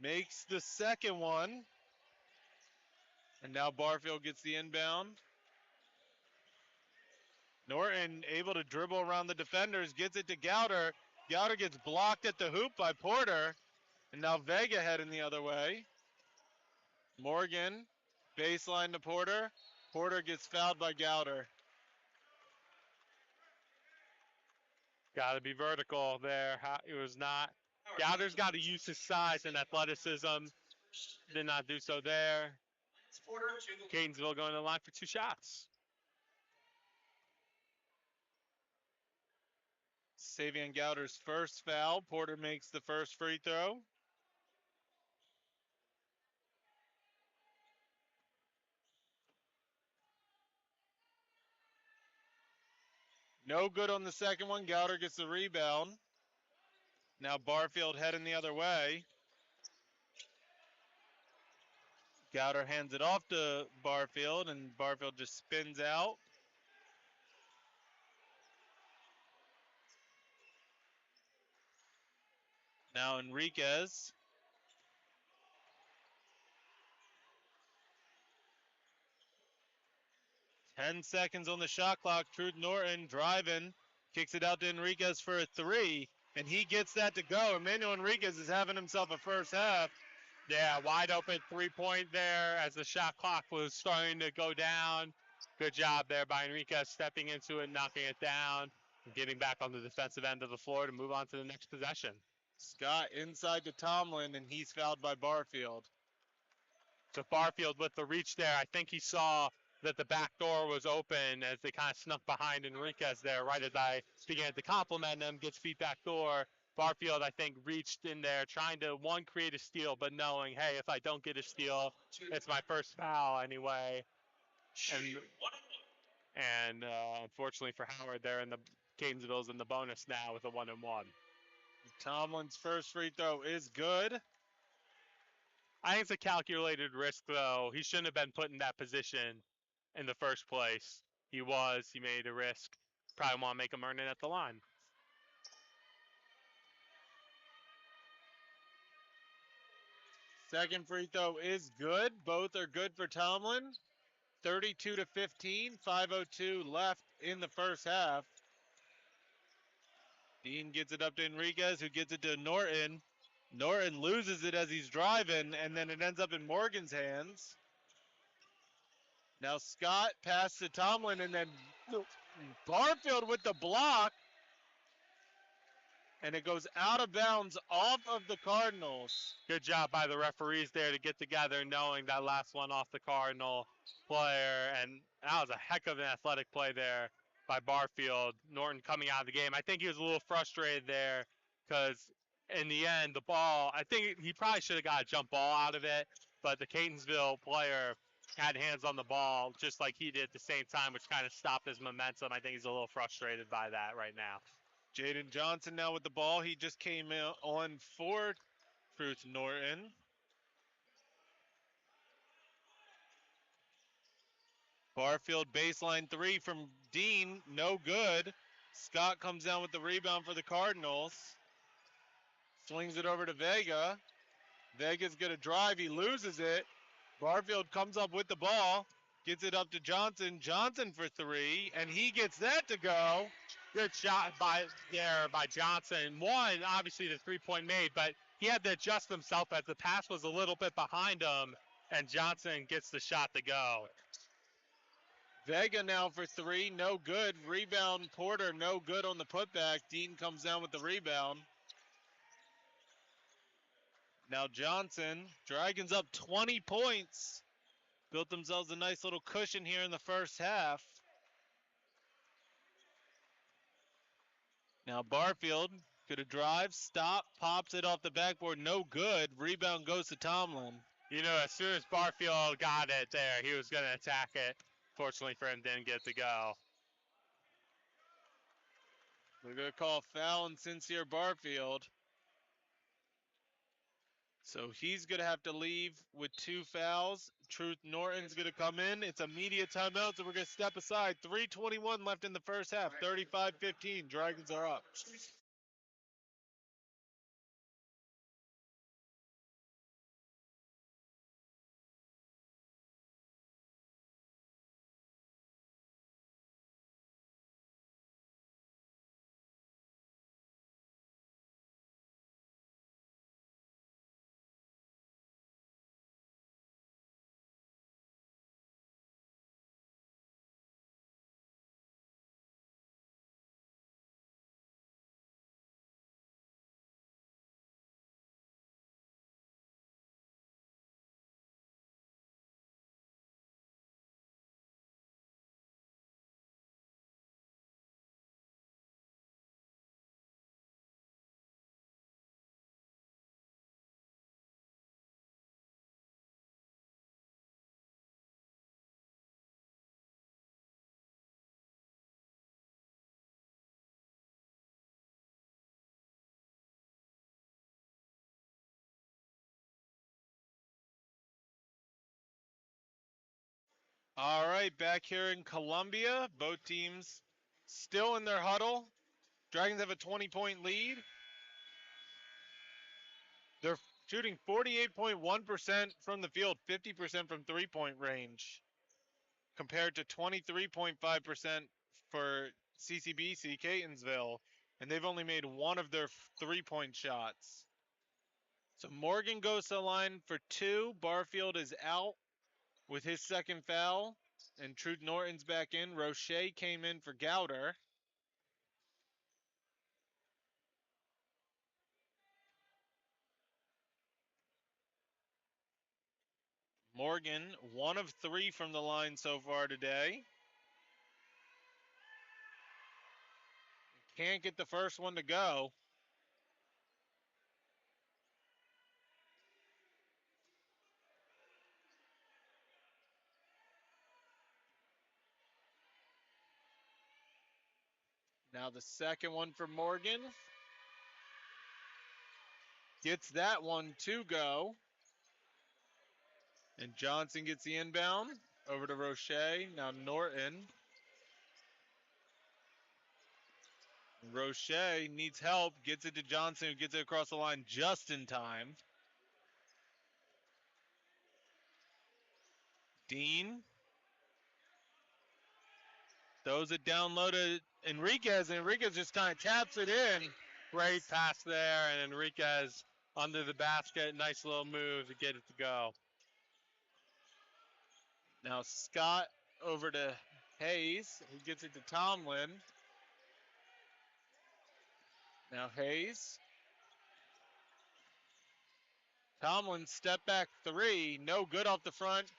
S1: Makes the second one. And now Barfield gets the inbound. Norton able to dribble around the defenders, gets it to Gowder. Gowder gets blocked at the hoop by Porter. And now Vega heading the other way. Morgan, baseline to Porter. Porter gets fouled by Gowder.
S2: Got to be vertical there. It was not. Gowder's got to use his size and athleticism. Did not do so there. Catonsville going to the line for 2 shots.
S1: Savion Gowder's first foul. Porter makes the first free throw. No good on the second one. Gowder gets the rebound. Now Barfield heading the other way. Gowder hands it off to Barfield, and Barfield just spins out. Now Enriquez. Ten seconds on the shot clock. Truth Norton driving. Kicks it out to Enriquez for a 3, and he gets that to go. Emmanuel Enriquez is having himself a first half.
S2: Yeah, wide open 3-point there as the shot clock was starting to go down. Good job there by Enriquez stepping into it, knocking it down, and getting back on the defensive end of the floor to move on to the next possession.
S1: Scott inside to Tomlin, and he's fouled by Barfield.
S2: So Barfield with the reach there, I think he saw that the back door was open as they kind of snuck behind Enriquez there right as I began to compliment him, gets feet back door. Barfield, I think, reached in there trying to, one, create a steal, but knowing, hey, if I don't get a steal, it's my first foul anyway. And unfortunately for Howard, they're in the Catonsville's in the bonus now with a 1-1.
S1: Tomlin's first free throw is good.
S2: I think it's a calculated risk, though. He shouldn't have been put in that position in the first place. He made a risk. Probably want to make him earn it at the line.
S1: Second free throw is good. Both are good for Tomlin. 32-15, 5:02 left in the first half. Dean gets it up to Enriquez, who gets it to Norton. Norton loses it as he's driving, and then it ends up in Morgan's hands. Now Scott passes to Tomlin, and then Barfield with the block. And it goes out of bounds off of the Cardinals.
S2: Good job by the referees there to get together, knowing that last one off the Cardinal player. And that was a heck of an athletic play there by Barfield. Norton coming out of the game. I think he was a little frustrated there because in the end, the ball, I think he probably should have got a jump ball out of it. But the Catonsville player had hands on the ball just like he did at the same time, which kind of stopped his momentum. I think he's a little frustrated by that right now.
S1: Jaden Johnson now with the ball. He just came on for Truth Norton. Barfield baseline 3 from Dean, no good. Scott comes down with the rebound for the Cardinals. Swings it over to Vega. Vega's gonna drive, he loses it. Barfield comes up with the ball, gets it up to Johnson. Johnson for 3, and he gets that to go.
S2: Good shot by Johnson. One, obviously the 3-point made, but he had to adjust himself as the pass was a little bit behind him, and Johnson gets the shot to go.
S1: Vega now for 3, no good. Rebound Porter, no good on the putback. Dean comes down with the rebound. Now Johnson, Dragons up 20 points. built themselves a nice little cushion here in the first half. Now Barfield could have drive, stop, pops it off the backboard, no good. Rebound goes to Tomlin.
S2: You know, as soon as Barfield got it there, he was going to attack it. Fortunately for him, didn't get to go.
S1: We're going to call a foul on Sincere Barfield. So he's going to have to leave with 2 fouls. Truth Norton's going to come in. It's a media timeout, so we're going to step aside. 3:21 left in the first half. 35-15. Dragons are up. All right, back here in Columbia. Both teams still in their huddle. Dragons have a 20-point lead. They're shooting 48.1% from the field, 50% from three-point range, compared to 23.5% for CCBC Catonsville, and they've only made one of their three-point shots. So Morgan goes to the line for 2. Barfield is out with his second foul, and Truth Norton's back in. Roche came in for Gowder. Morgan, 1 of 3 from the line so far today. Can't get the first one to go. Now the second one for Morgan. Gets that one to go. And Johnson gets the inbound over to Roche. Now Norton. Roche needs help. Gets it to Johnson, who gets it across the line just in time. Dean throws it down low to Enriquez, and Enriquez just kind of taps it in.
S2: Great pass there, and Enriquez under the basket. Nice little move to get it to go.
S1: Now Scott over to Hayes, who gets it to Tomlin. Now Hayes. Tomlin step back 3, no good off the front.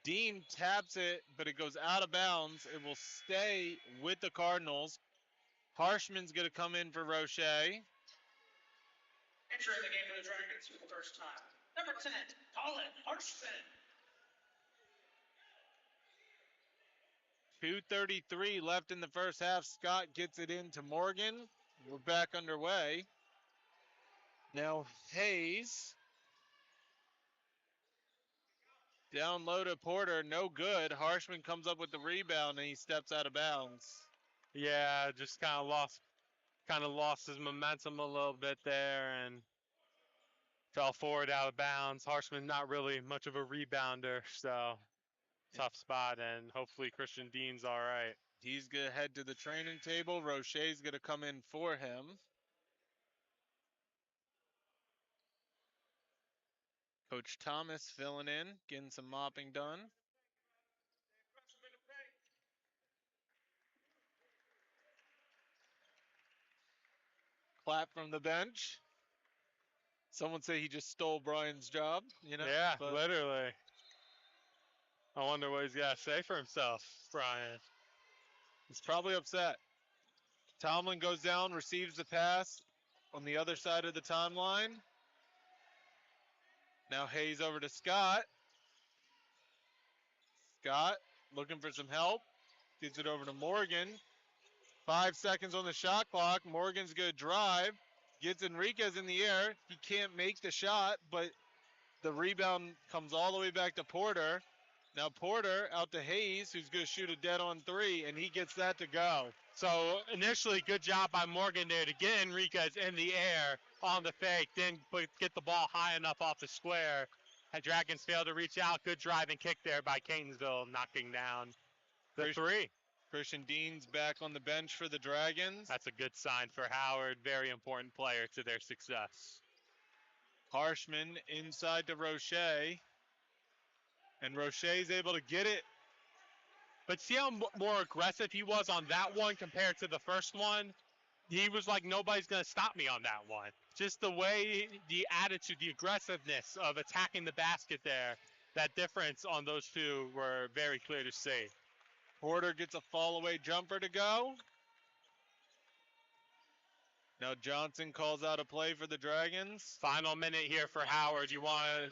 S1: Dean taps it, but it goes out of bounds. It will stay with the Cardinals. Harshman's going to come in for Roche.
S3: Entering the game for the Dragons for the first time. Number 10, Colin Harshman.
S1: 2:33 left in the first half. Scott gets it into Morgan. We're back underway. Now Hayes. Down low to Porter, no good. Harshman comes up with the rebound and he steps out of bounds.
S2: Yeah, just kind of lost his momentum a little bit there and fell forward out of bounds. Harshman not really much of a rebounder, so tough spot, and hopefully Christian Dean's all right.
S1: He's going to head to the training table. Roche's going to come in for him. Coach Thomas filling in, getting some mopping done. Clap from the bench. Someone say he just stole Brian's job, you know?
S2: Yeah,
S1: but
S2: literally. I wonder what he's got to say for himself, Brian.
S1: He's probably upset. Tomlin goes down, receives the pass on the other side of the timeline. Now Hayes over to Scott. Scott looking for some help. Gets it over to Morgan. 5 seconds on the shot clock. Morgan's going to drive. Gets Enriquez in the air. He can't make the shot, but the rebound comes all the way back to Porter. Now Porter out to Hayes, who's going to shoot a dead on three, and he gets that to go.
S2: So initially, good job by Morgan there to get Enriquez in the air on the fake, then get the ball high enough off the square. And Dragons failed to reach out. Good drive and kick there by Catonsville, knocking down the three.
S1: Christian Dean's back on the bench for the Dragons.
S2: That's a good sign for Howard. Very important player to their success.
S1: Harshman inside to Roche. And Roche's able to get it.
S2: But see how more aggressive he was on that one compared to the first one? He was like, nobody's going to stop me on that one. Just the way, the attitude, the aggressiveness of attacking the basket there, that difference on those two were very clear to see.
S1: Porter gets a fall-away jumper to go. Now Johnson calls out a play for the Dragons.
S2: Final minute here for Howard. You want to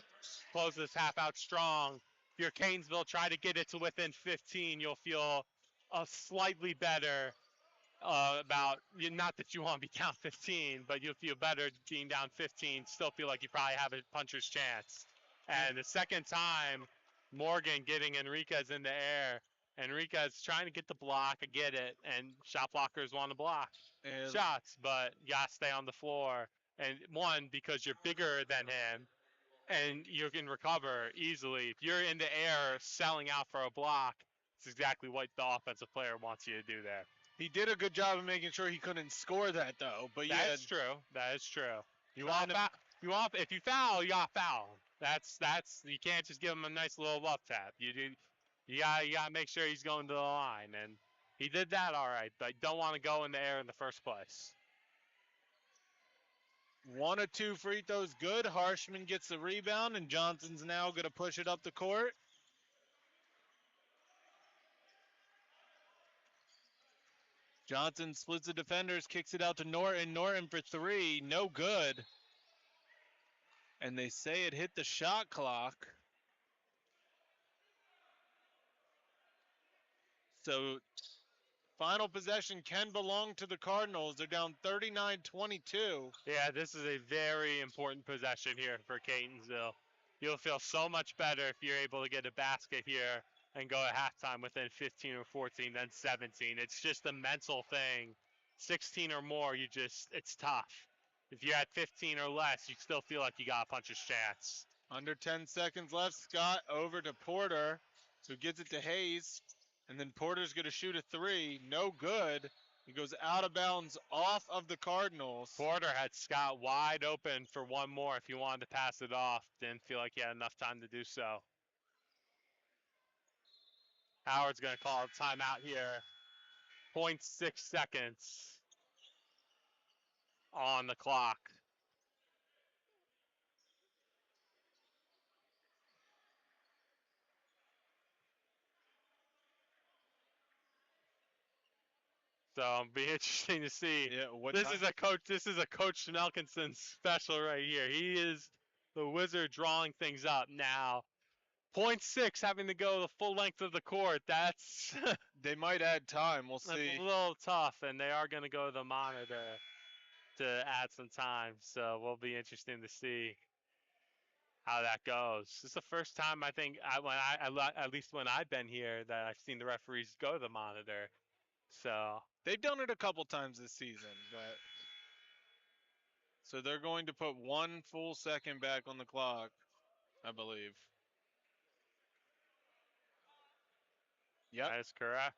S2: close this half out strong. If you're Catonsville, try to get it to within 15. You'll feel slightly better about, not that you want to be down 15, but you'll feel better being down 15. Still feel like you probably have a puncher's chance. And the second time, Morgan getting Enriquez in the air. Enriquez trying to get the block, I get it, and shot blockers want to block shots, but you got to stay on the floor. And one, because you're bigger than him, and you can recover easily. If you're in the air selling out for a block, it's exactly what the offensive player wants you to do there.
S1: He did a good job of making sure he couldn't score that, though. But
S2: That's true. That is true. If you foul, you got to foul. That's you can't just give him a nice little love tap. You gotta make sure he's going to the line, and he did that all right, but don't want to go in the air in the first place.
S1: 1 of 2 free throws good. Harshman gets the rebound, and Johnson's now going to push it up the court. Johnson splits the defenders, kicks it out to Norton. Norton for 3, no good. And they say it hit the shot clock. So final possession can belong to the Cardinals. They're down 39-22.
S2: Yeah, this is a very important possession here for Catonsville. You'll feel so much better if you're able to get a basket here and go at halftime within 15 or 14, then 17. It's just a mental thing. 16 or more, it's tough. If you're at 15 or less, you still feel like you got a puncher's chance.
S1: Under 10 seconds left. Scott over to Porter, who gets it to Hayes. And then Porter's going to shoot a 3. No good. He goes out of bounds off of the Cardinals.
S2: Porter had Scott wide open for one more if he wanted to pass it off. Didn't feel like he had enough time to do so. Howard's going to call a timeout here. 0.6 seconds on the clock. So it'll be interesting to see.
S1: Yeah,
S2: This is a Coach Nelkinson special right here. He is the wizard drawing things up now. 0.6 having to go the full length of the court. That's
S1: they might add time. We'll see.
S2: That's a little tough, and they are going to go to the monitor to add some time. So we'll be interesting to see how that goes. This is the first time I think at least when I've been here that I've seen the referees go to the monitor. So
S1: they've done it a couple times this season, but so they're going to put 1 full second back on the clock, I believe. Yep.
S2: That is correct.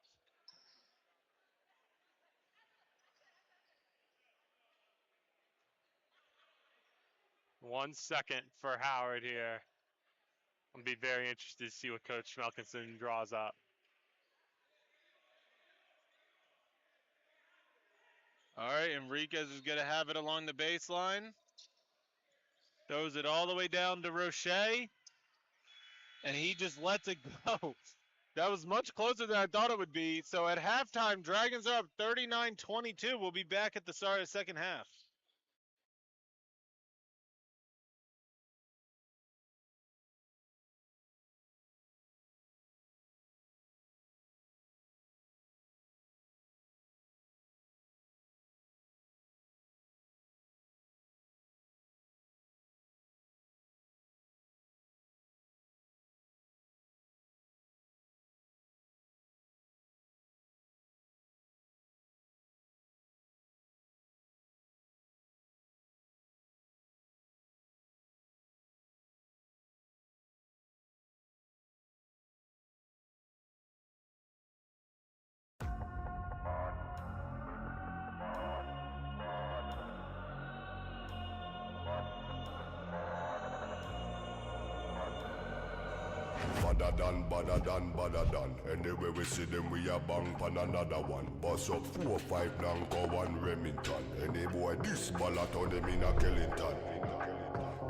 S2: One second for Howard here. I'll be very interested to see what Coach Melkinson draws up.
S1: All right, Enriquez is going to have it along the baseline. Throws it all the way down to Roche. and he just lets it go. That was much closer than I thought it would be. So at halftime, Dragons are up 39-22. We'll be back at the start of the second half.
S4: Badder done. Anyway we see them, we a bang pan another one. Bust up 4 5 Nanko 1 Remington. Any boy this ballot on them in a Kellington.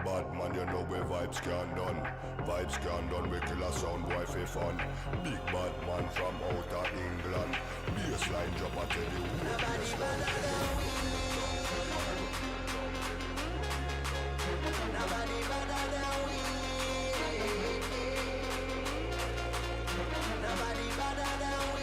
S4: Bad man, you know where vibes can done. Vibes can done, we kill a sound boy for fun. Big bad man from outer England. Baseline drop, I tell you who baseline.
S5: Nobody better than we. Nobody better than we.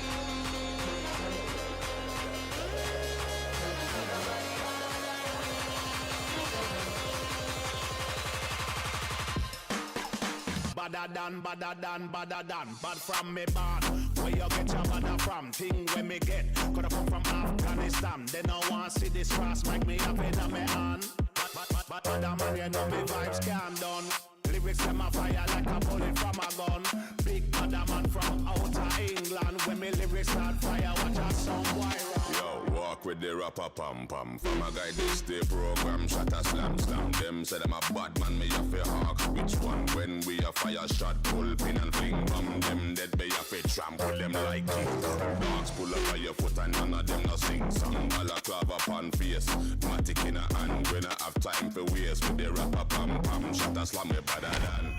S5: Badder than, bad from me bad. Where you get your badder from? Thing where me get. Coulda come from Afghanistan. They no want see this cross make me up in me hand. But other man, you know me vibes can done. Lyrics them a fire like a bullet from a gun. Big other man from outer England. When me lyrics start fire, watch a song boy run.
S4: Yo, walk with the rapper pam pam. From a guy this day program, shot a slam. Them say them a bad man, me a fi hawk. Which one? When we a fire shot, pull pin and fling bomb. Them dead be a fi trample them like king. Dogs pull up on your foot and none of them no sing song. Balaclava upon face, matic in a hand. When I have time for waste with the rapper pam pam. Shot a slam me badder than.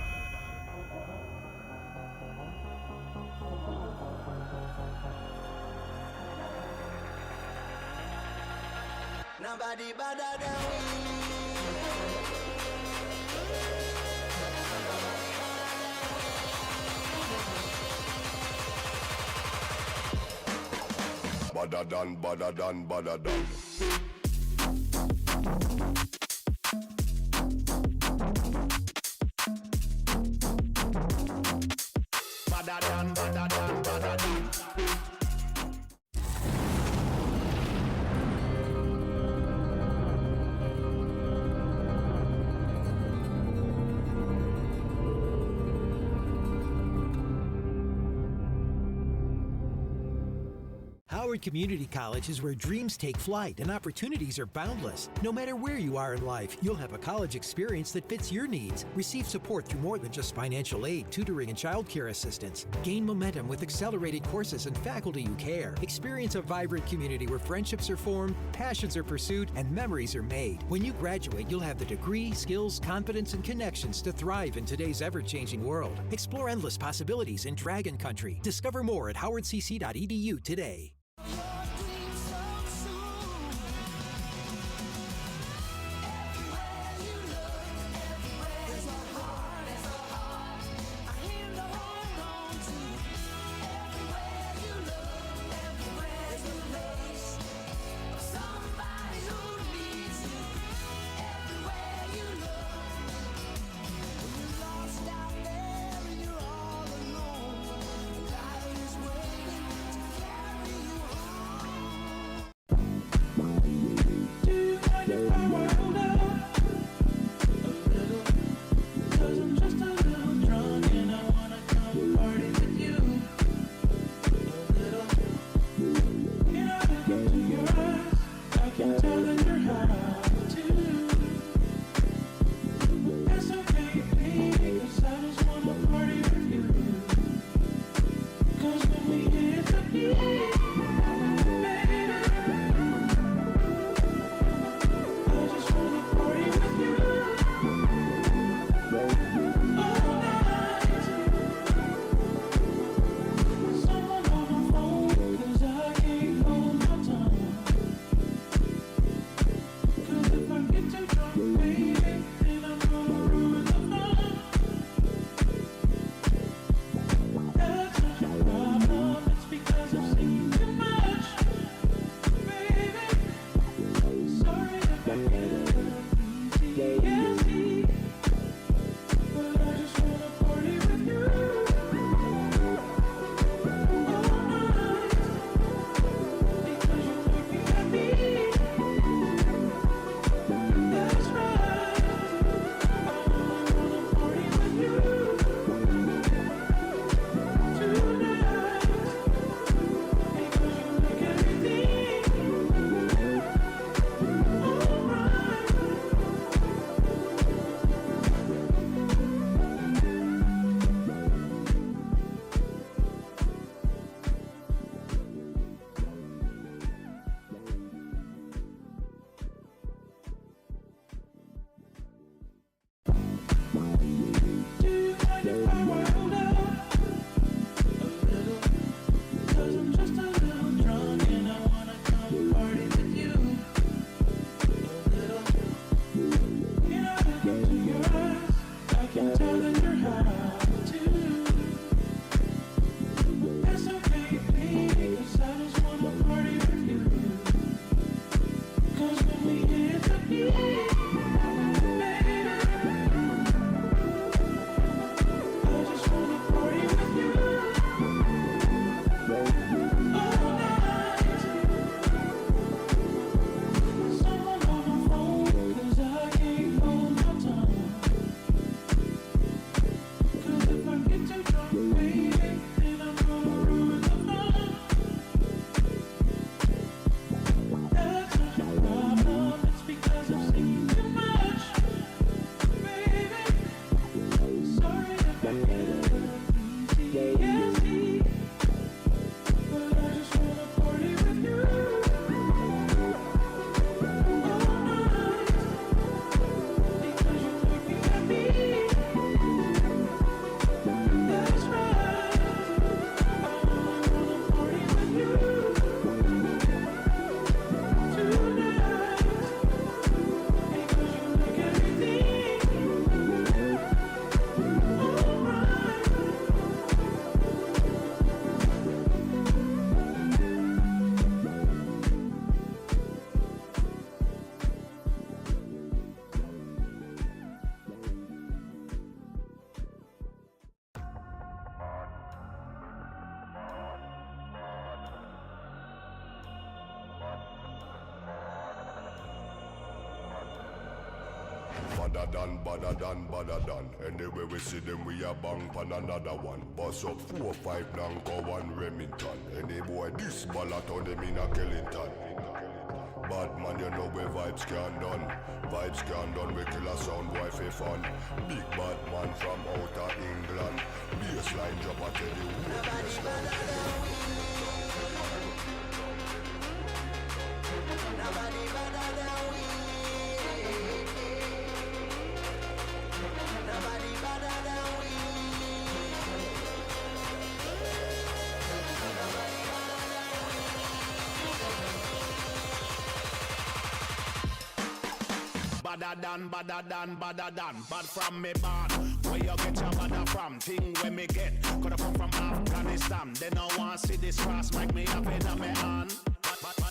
S5: Nobody better than we.
S4: Badder done.
S5: Badder done.
S6: Howard Community College is where dreams take flight and opportunities are boundless. No matter where you are in life, you'll have a college experience that fits your needs. Receive support through more than just financial aid, tutoring, and childcare assistance. Gain momentum with accelerated courses and faculty you care. Experience a vibrant community where friendships are formed, passions are pursued, and memories are made. When you graduate, you'll have the degree, skills, confidence, and connections to thrive in today's ever-changing world. Explore endless possibilities in Dragon Country. Discover more at howardcc.edu today.
S5: Badder than. Anyway we see them, we a bang pan another one. Bust up 4 5 Nanko 1 Remington. Any boy this ball turn them in a Kellington. Bad man, you know where vibes can done. Vibes can done, we kill a sound boy for fun. Big bad man from outer England. Bassline drop, I tell you who bassline.
S7: Nobody better than we. Nobody better than we.
S5: Badder than. Bad from me bad. Where you get your badder from? Thing where me get. Coulda come from Afghanistan. They no want see this cross make me up in my hand.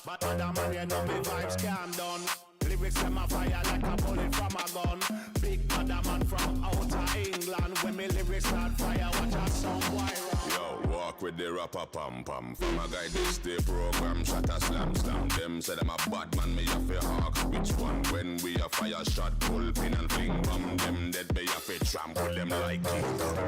S5: Badder man, you know me vibes can done. Lyrics them a fire like a bullet from a gun. Big badder man from outer England. When me lyrics start fire, watch out some boy run.
S4: Yo, walk with the rapper pam pam. From a guy this day program, shot a slam. Them say them a bad man, me a fi hawk. Which one? When we a fire shot, pull pin and fling bomb. Them dead be a fi trample them like king.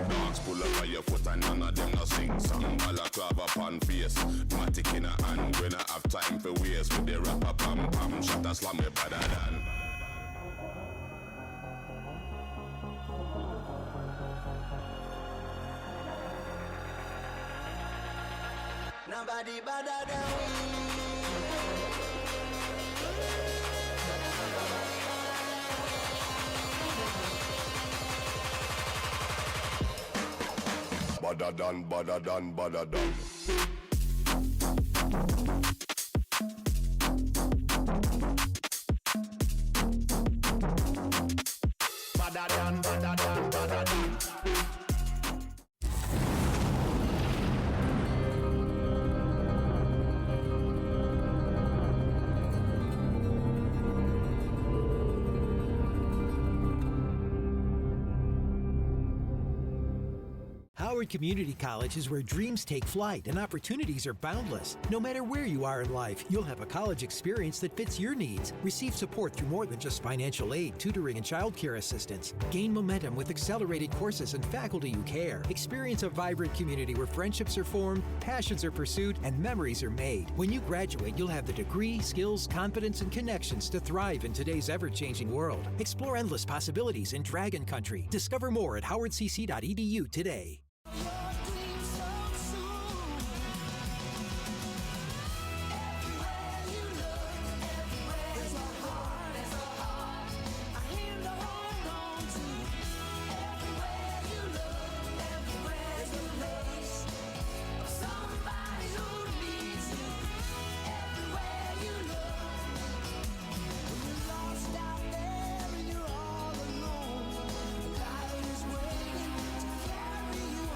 S4: Dogs pull up on your foot and none of them no sing song. Balaclava pan face, matic in a hand. When I have time for waste with the rapper pam pam. Shot a slam me badder than.
S7: Nobody better than we.
S5: Badder than. Badder than, badder than, badder than.
S6: Howard Community College is where dreams take flight and opportunities are boundless. No matter where you are in life, you'll have a college experience that fits your needs. Receive support through more than just financial aid, tutoring, and childcare assistance. Gain momentum with accelerated courses and faculty who care. Experience a vibrant community where friendships are formed, passions are pursued, and memories are made. When you graduate, you'll have the degree, skills, confidence, and connections to thrive in today's ever-changing world. Explore endless possibilities in Dragon Country. Discover more at howardcc.edu today.
S7: Carry you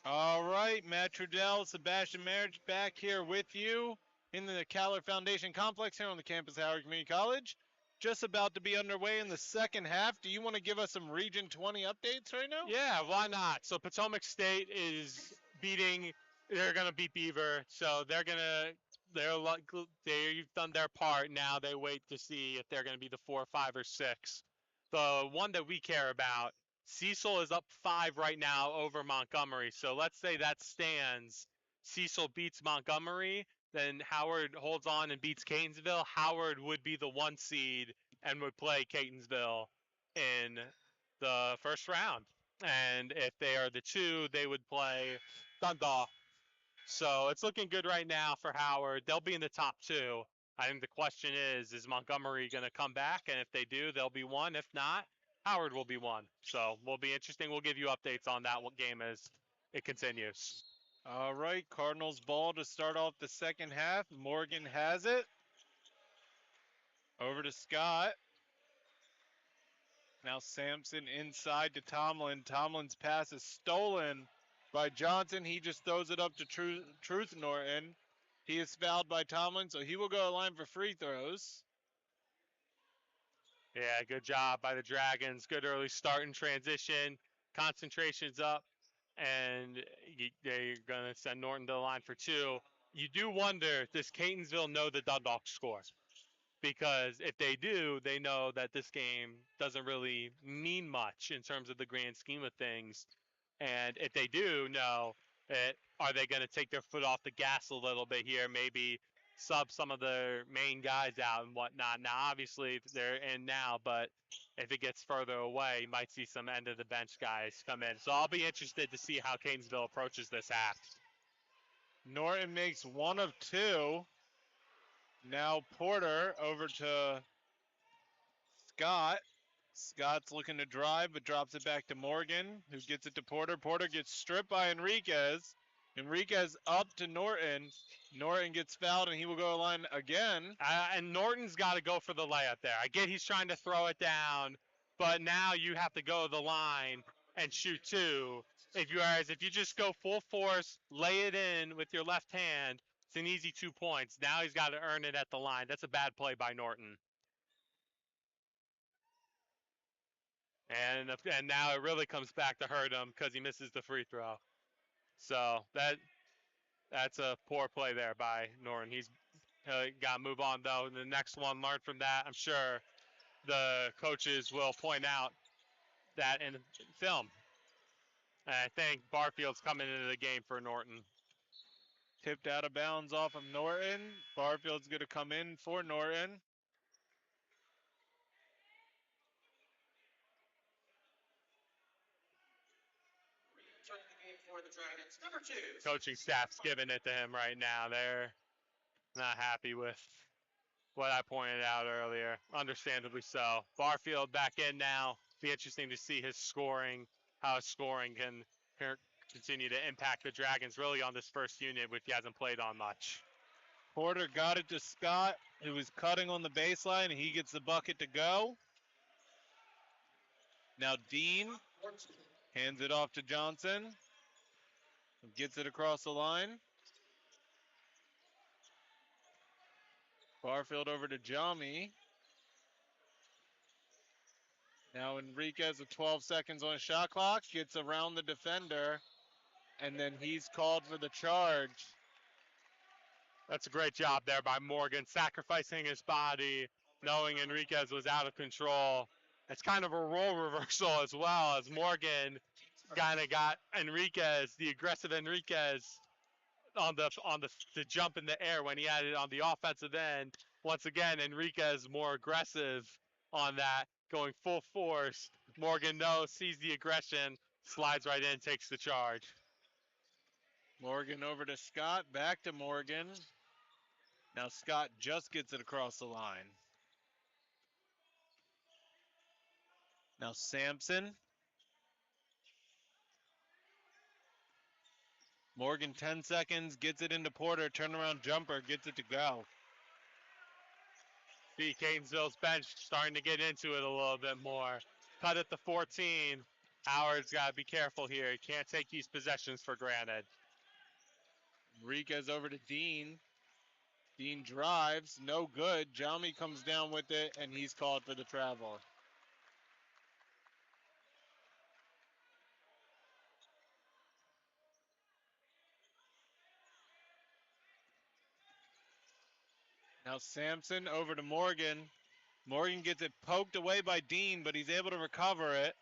S1: All right, Matt Trudell, Sebastian Marriage back here with you in the Caller Foundation Complex here on the campus of Howard Community College. Just about to be underway in the second half. Do you want to give us some Region 20 updates right now?
S2: Yeah, why not? So Potomac State is beating. They're gonna beat Beaver, so they've done their part. Now they wait to see if they're gonna be the 4, 5, or 6. The one that we care about, Cecil is up 5 right now over Montgomery. So let's say that stands. Cecil beats Montgomery, then Howard holds on and beats Catonsville. Howard would be the 1 seed and would play Catonsville in the first round. And if they are the 2, they would play Dundalk. So it's looking good right now for Howard. They'll be in the top 2. I think the question is Montgomery going to come back? And if they do, they'll be 1. If not, Howard will be 1. So will be interesting. We'll give you updates on that game as it continues.
S1: All right, Cardinals ball to start off the second half. Morgan has it. Over to Scott. Now Sampson inside to Tomlin. Tomlin's pass is stolen by Johnson. He just throws it up to Truth Norton. He is fouled by Tomlin, so he will go to the line for free throws.
S2: Yeah, good job by the Dragons. Good early start in transition. Concentration's up, and they're going to send Norton to the line for 2. You do wonder, does Catonsville know the Dundalk score? Because if they do, they know that this game doesn't really mean much in terms of the grand scheme of things. And if they do know it, are they going to take their foot off the gas a little bit here, maybe sub some of their main guys out and whatnot? Now, obviously, they're in now, but if it gets further away, you might see some end-of-the-bench guys come in. So I'll be interested to see how Catonsville approaches this half.
S1: Norton makes 1 of 2. Now Porter over to Scott. Scott's looking to drive, but drops it back to Morgan, who gets it to Porter. Porter gets stripped by Enriquez. Enriquez up to Norton. Norton gets fouled, and he will go to the line again.
S2: And Norton's got to go for the layup there. I get he's trying to throw it down, but now you have to go to the line and shoot 2. If you just go full force, lay it in with your left hand, it's an easy 2 points. Now he's got to earn it at the line. That's a bad play by Norton. And now it really comes back to hurt him because he misses the free throw. So that's a poor play there by Norton. He's got to move on, though. The next one, learn from that. I'm sure the coaches will point out that in film. And I think Barfield's coming into the game for Norton.
S1: Tipped out of bounds off of Norton. Barfield's going to come in for Norton.
S3: For the Dragons, number 2.
S2: Coaching staff's giving it to him right now. They're not happy with what I pointed out earlier. Understandably so. Barfield back in now. Be interesting to see his scoring, how his scoring can continue to impact the Dragons really on this first unit, which he hasn't played on much.
S1: Porter got it to Scott, who was cutting on the baseline, and he gets the bucket to go. Now Dean hands it off to Johnson. Gets it across the line. Barfield over to Jami. Now Enriquez with 12 seconds on his shot clock. Gets around the defender. And then he's called for the charge.
S2: That's a great job there by Morgan, sacrificing his body, knowing Enriquez was out of control. It's kind of a role reversal as well, as Morgan kind of got Enriquez, the aggressive Enriquez, on the jump in the air when he had it on the offensive end. Once again, Enriquez more aggressive on that, going full force. Morgan sees the aggression, slides right in, takes the charge.
S1: Morgan over to Scott, back to Morgan. Now Scott just gets it across the line. Now Sampson. Morgan 10 seconds, gets it into Porter, turnaround jumper, gets it to go.
S2: See Catonsville's bench starting to get into it a little bit more. Cut at the 14. Howard's got to be careful here. He can't take these possessions for granted.
S1: Enriquez over to Dean. Dean drives, no good. Jaume comes down with it, and he's called for the travel. Now Sampson over to Morgan. Morgan gets it poked away by Dean, but he's able to recover it.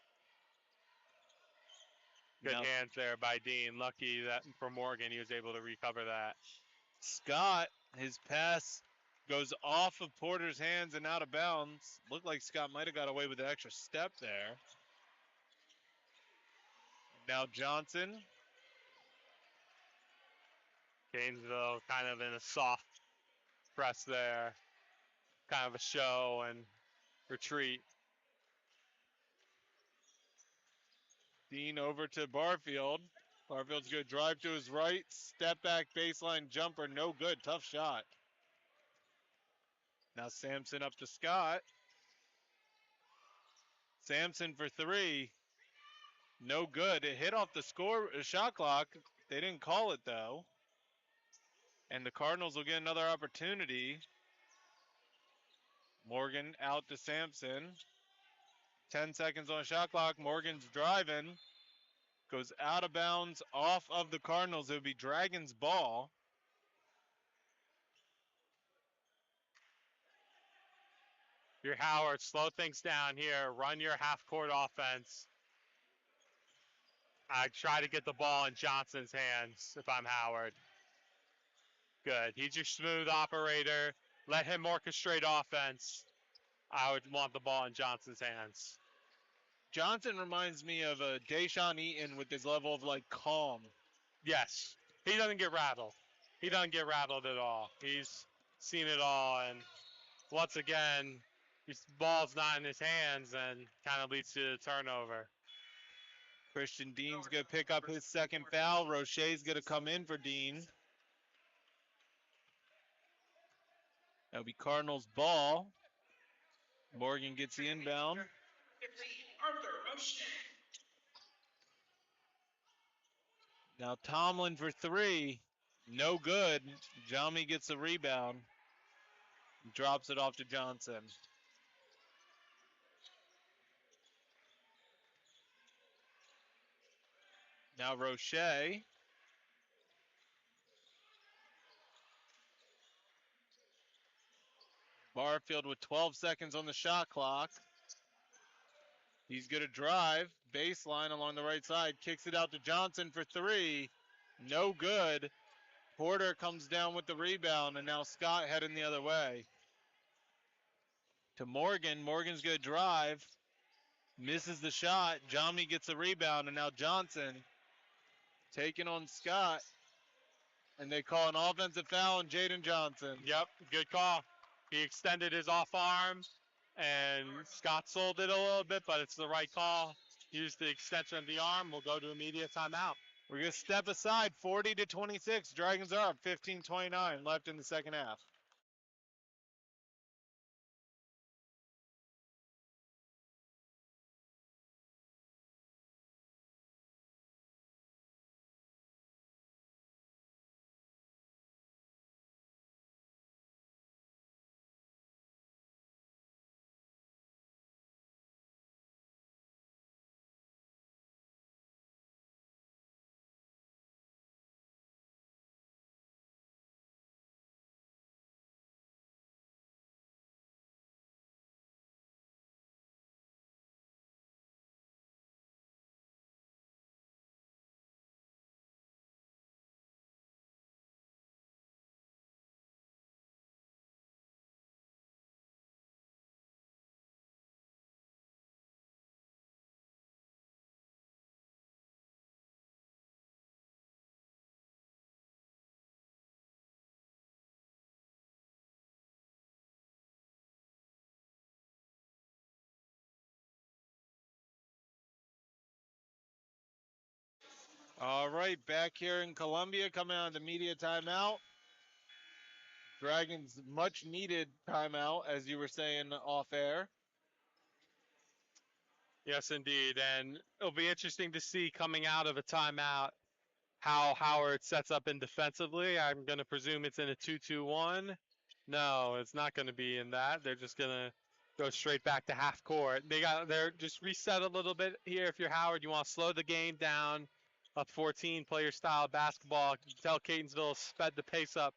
S2: Good
S1: Now
S2: hands there by Dean. Lucky that for Morgan, he was able to recover that.
S1: Scott, his pass goes off of Porter's hands and out of bounds. Looked like Scott might have got away with an extra step there. Now Johnson.
S2: Catonsville kind of in a soft press there. Kind of a show and retreat.
S1: Dean over to Barfield. Barfield's going to drive to his right. Step back baseline jumper. No good. Tough shot. Now Sampson up to Scott. Sampson for three. No good. It hit off the shot clock. They didn't call it though. And the Cardinals will get another opportunity. Morgan out to Sampson. 10 seconds on the shot clock. Morgan's driving. Goes out of bounds off of the Cardinals. It would be Dragons' ball.
S2: Your Howard, slow things down here. Run your half-court offense. I try to get the ball in Johnson's hands if I'm Howard. Good. He's your smooth operator. Let him orchestrate offense. I would want the ball in Johnson's hands.
S1: Johnson reminds me of a Deshaun Eaton with his level of like calm.
S2: Yes. He doesn't get rattled. He doesn't get rattled at all. He's seen it all, and once again, his ball's not in his hands and kind of leads to the turnover.
S1: Christian Dean's going to pick up his second foul. Roche's going to come in for Dean. That'll be Cardinals' ball. Morgan gets the inbound.
S3: 15, Arthur Roche.
S1: Now Tomlin for three. No good. Jaume gets the rebound. Drops it off to Johnson. Now Roche. Barfield with 12 seconds on the shot clock. He's going to drive. Baseline along the right side. Kicks it out to Johnson for three. No good. Porter comes down with the rebound, and now Scott heading the other way. To Morgan. Morgan's going to drive. Misses the shot. Jaume gets the rebound, and now Johnson taking on Scott. And they call an offensive foul on Jaden Johnson.
S2: Yep, good call. He extended his off arm, and Scott sold it a little bit, but it's the right call. Use the extension of the arm. We'll go to immediate timeout.
S1: We're going to step aside. 40-26. Dragons are up. 15-29 left in the second half. All right, back here in Columbia, coming out of the media timeout. Dragons much needed timeout, as you were saying off air.
S2: Yes, indeed. And it'll be interesting to see coming out of a timeout how Howard sets up in defensively. I'm going to presume it's in a 2-2-1. No, it's not going to be in that. They're just going to go straight back to half court. They're just reset a little bit here. If you're Howard, you want to slow the game down. Up 14, player style basketball. You can tell Catonsville sped the pace up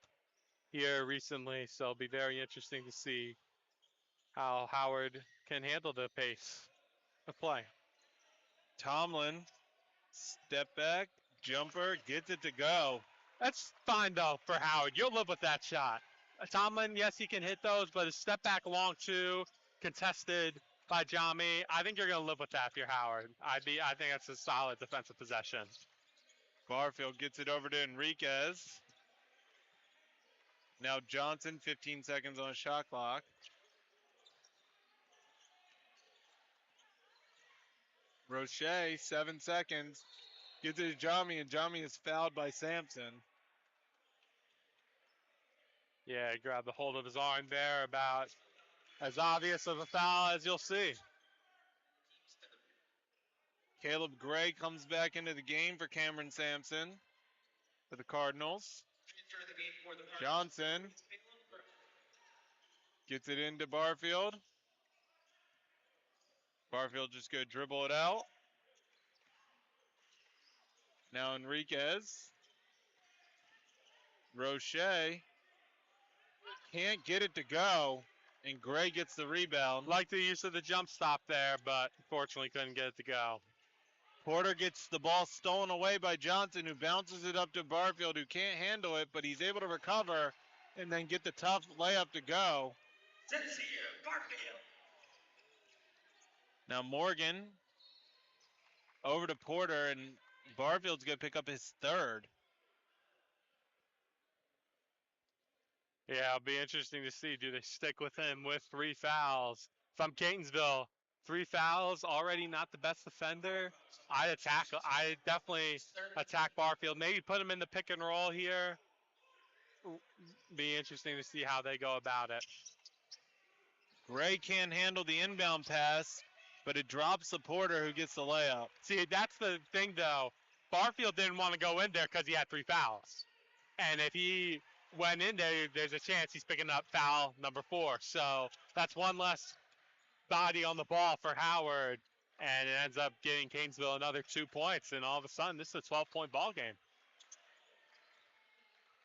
S2: here recently, so it'll be very interesting to see how Howard can handle the pace of play.
S1: Tomlin, step back, jumper, gets it to go.
S2: That's fine, though, for Howard. You'll live with that shot. Tomlin, yes, he can hit those, but a step back long two, contested by Jami. I think you're going to live with that if you're Howard. I think that's a solid defensive possession.
S1: Barfield gets it over to Enriquez. Now Johnson, 15 seconds on a shot clock. Roche, 7 seconds. Gets it to Jami, and Jami is fouled by Sampson.
S2: Yeah, he grabbed the hold of his arm there, about as obvious of a foul as you'll see.
S1: Caleb Gray comes back into the game for Cameron Sampson for the Cardinals. Johnson gets it into Barfield. Barfield just going to dribble it out. Now Enriquez. Roche can't get it to go, and Gray gets the rebound.
S2: Like the use of the jump stop there, but unfortunately couldn't get it to go.
S1: Porter gets the ball stolen away by Johnson, who bounces it up to Barfield, who can't handle it, but he's able to recover and then get the tough layup to go. Now Morgan over to Porter, and Barfield's going to pick up his third.
S2: Yeah, it'll be interesting to see. Do they stick with him with 3 fouls? If I'm Catonsville, 3 fouls, already not the best defender. I definitely attack Barfield. Maybe put him in the pick and roll here. Be interesting to see how they go about it.
S1: Gray can't handle the inbound pass, but it drops the Porter, who gets the layup.
S2: See, that's the thing, though. Barfield didn't want to go in there because he had 3 fouls. And if he went in there, there's a chance he's picking up foul number 4. So that's one less body on the ball for Howard. And it ends up getting Catonsville another 2 points. And all of a sudden, this is a 12-point ball game.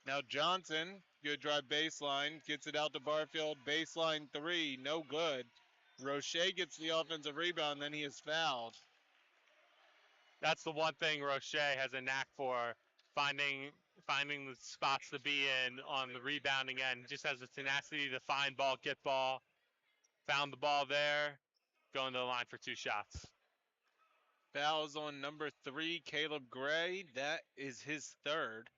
S1: Now Johnson, good drive baseline, gets it out to Barfield. Baseline 3, no good. Roche gets the offensive rebound, then he is fouled.
S2: That's the one thing Roche has a knack for, finding the spots to be in on the rebounding end. Just has the tenacity to find ball, get ball. Found the ball there, going to the line for 2 shots.
S1: Fouls on number 3, Caleb Gray. That is his third.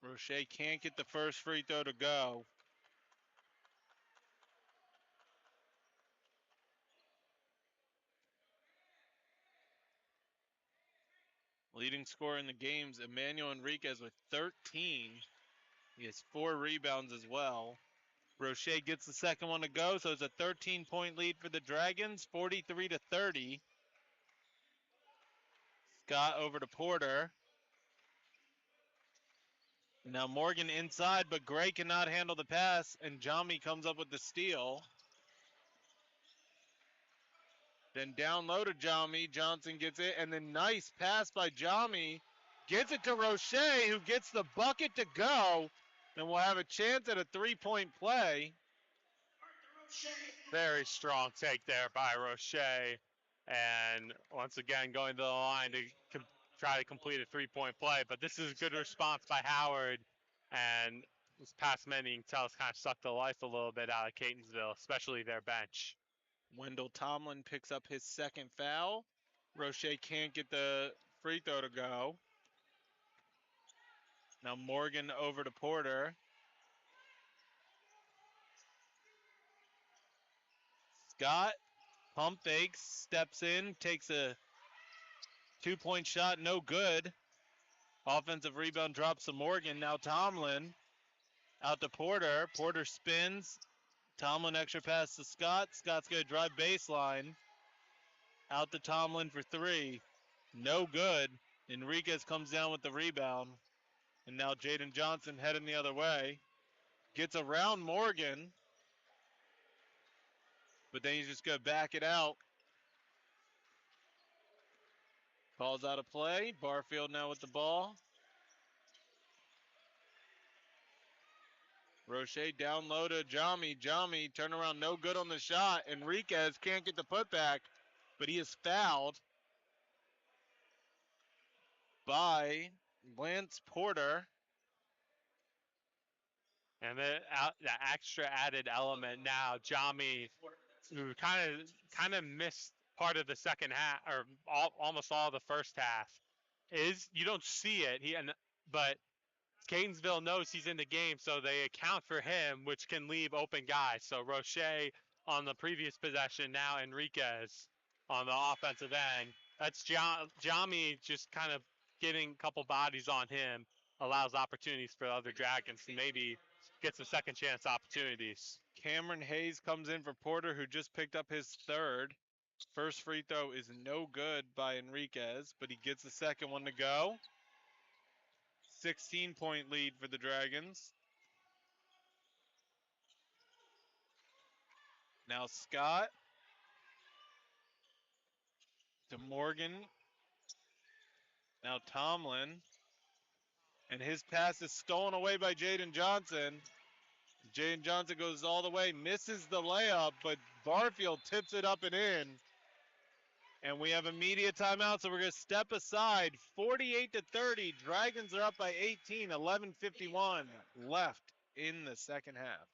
S1: Roche can't get the first free throw to go. Leading scorer in the game's Emmanuel Enriquez with 13. He has 4 rebounds as well. Roche gets the second one to go, so it's a 13-point lead for the Dragons, 43-30. Scott over to Porter. Now Morgan inside, but Gray cannot handle the pass, and Jami comes up with the steal. Then down low to Jami. Johnson gets it, and then nice pass by Jami. Gets it to Roche, who gets the bucket to go, and will have a chance at a 3-point play.
S2: Very strong take there by Roche. And once again, going to the line to try to complete a 3-point play. But this is a good response by Howard. And this past minute, you can tell it's kind of sucked the life a little bit out of Catonsville, especially their bench.
S1: Wendell Tomlin picks up his second foul. Roche can't get the free throw to go. Now Morgan over to Porter. Scott pump fakes, steps in, takes a 2-point shot, no good. Offensive rebound drops to Morgan. Now Tomlin Out to Porter. Porter spins. Tomlin extra pass to Scott. Scott's going to drive baseline. Out to Tomlin for three. No good. Enriquez comes down with the rebound. And now Jaden Johnson heading the other way. Gets around Morgan. But then he's just going to back it out. Calls out a play. Barfield now with the ball. Roche down low to Jami. Jami, turnaround, no good on the shot. Enriquez can't get the putback, but he is fouled by Lance Porter.
S2: And the extra added element now, Jami, who kind of missed part of the second half, or almost all the first half, is you don't see it. But Catonsville knows he's in the game, so they account for him, which can leave open guys. So Roche on the previous possession, now Enriquez on the offensive end. That's Jami just kind of getting a couple bodies on him, allows opportunities for other Dragons to maybe get some second chance opportunities.
S1: Cameron Hayes comes in for Porter, who just picked up his third. First free throw is no good by Enriquez, but he gets the second one to go. 16-point lead for the Dragons. Now Scott to Morgan. Now Tomlin. And his pass is stolen away by Jaden Johnson. Jaden Johnson goes all the way, misses the layup, but Barfield tips it up and in. And we have a media timeout, so we're going to step aside. 48-30. Dragons are up by 18. 11:51 left in the second half.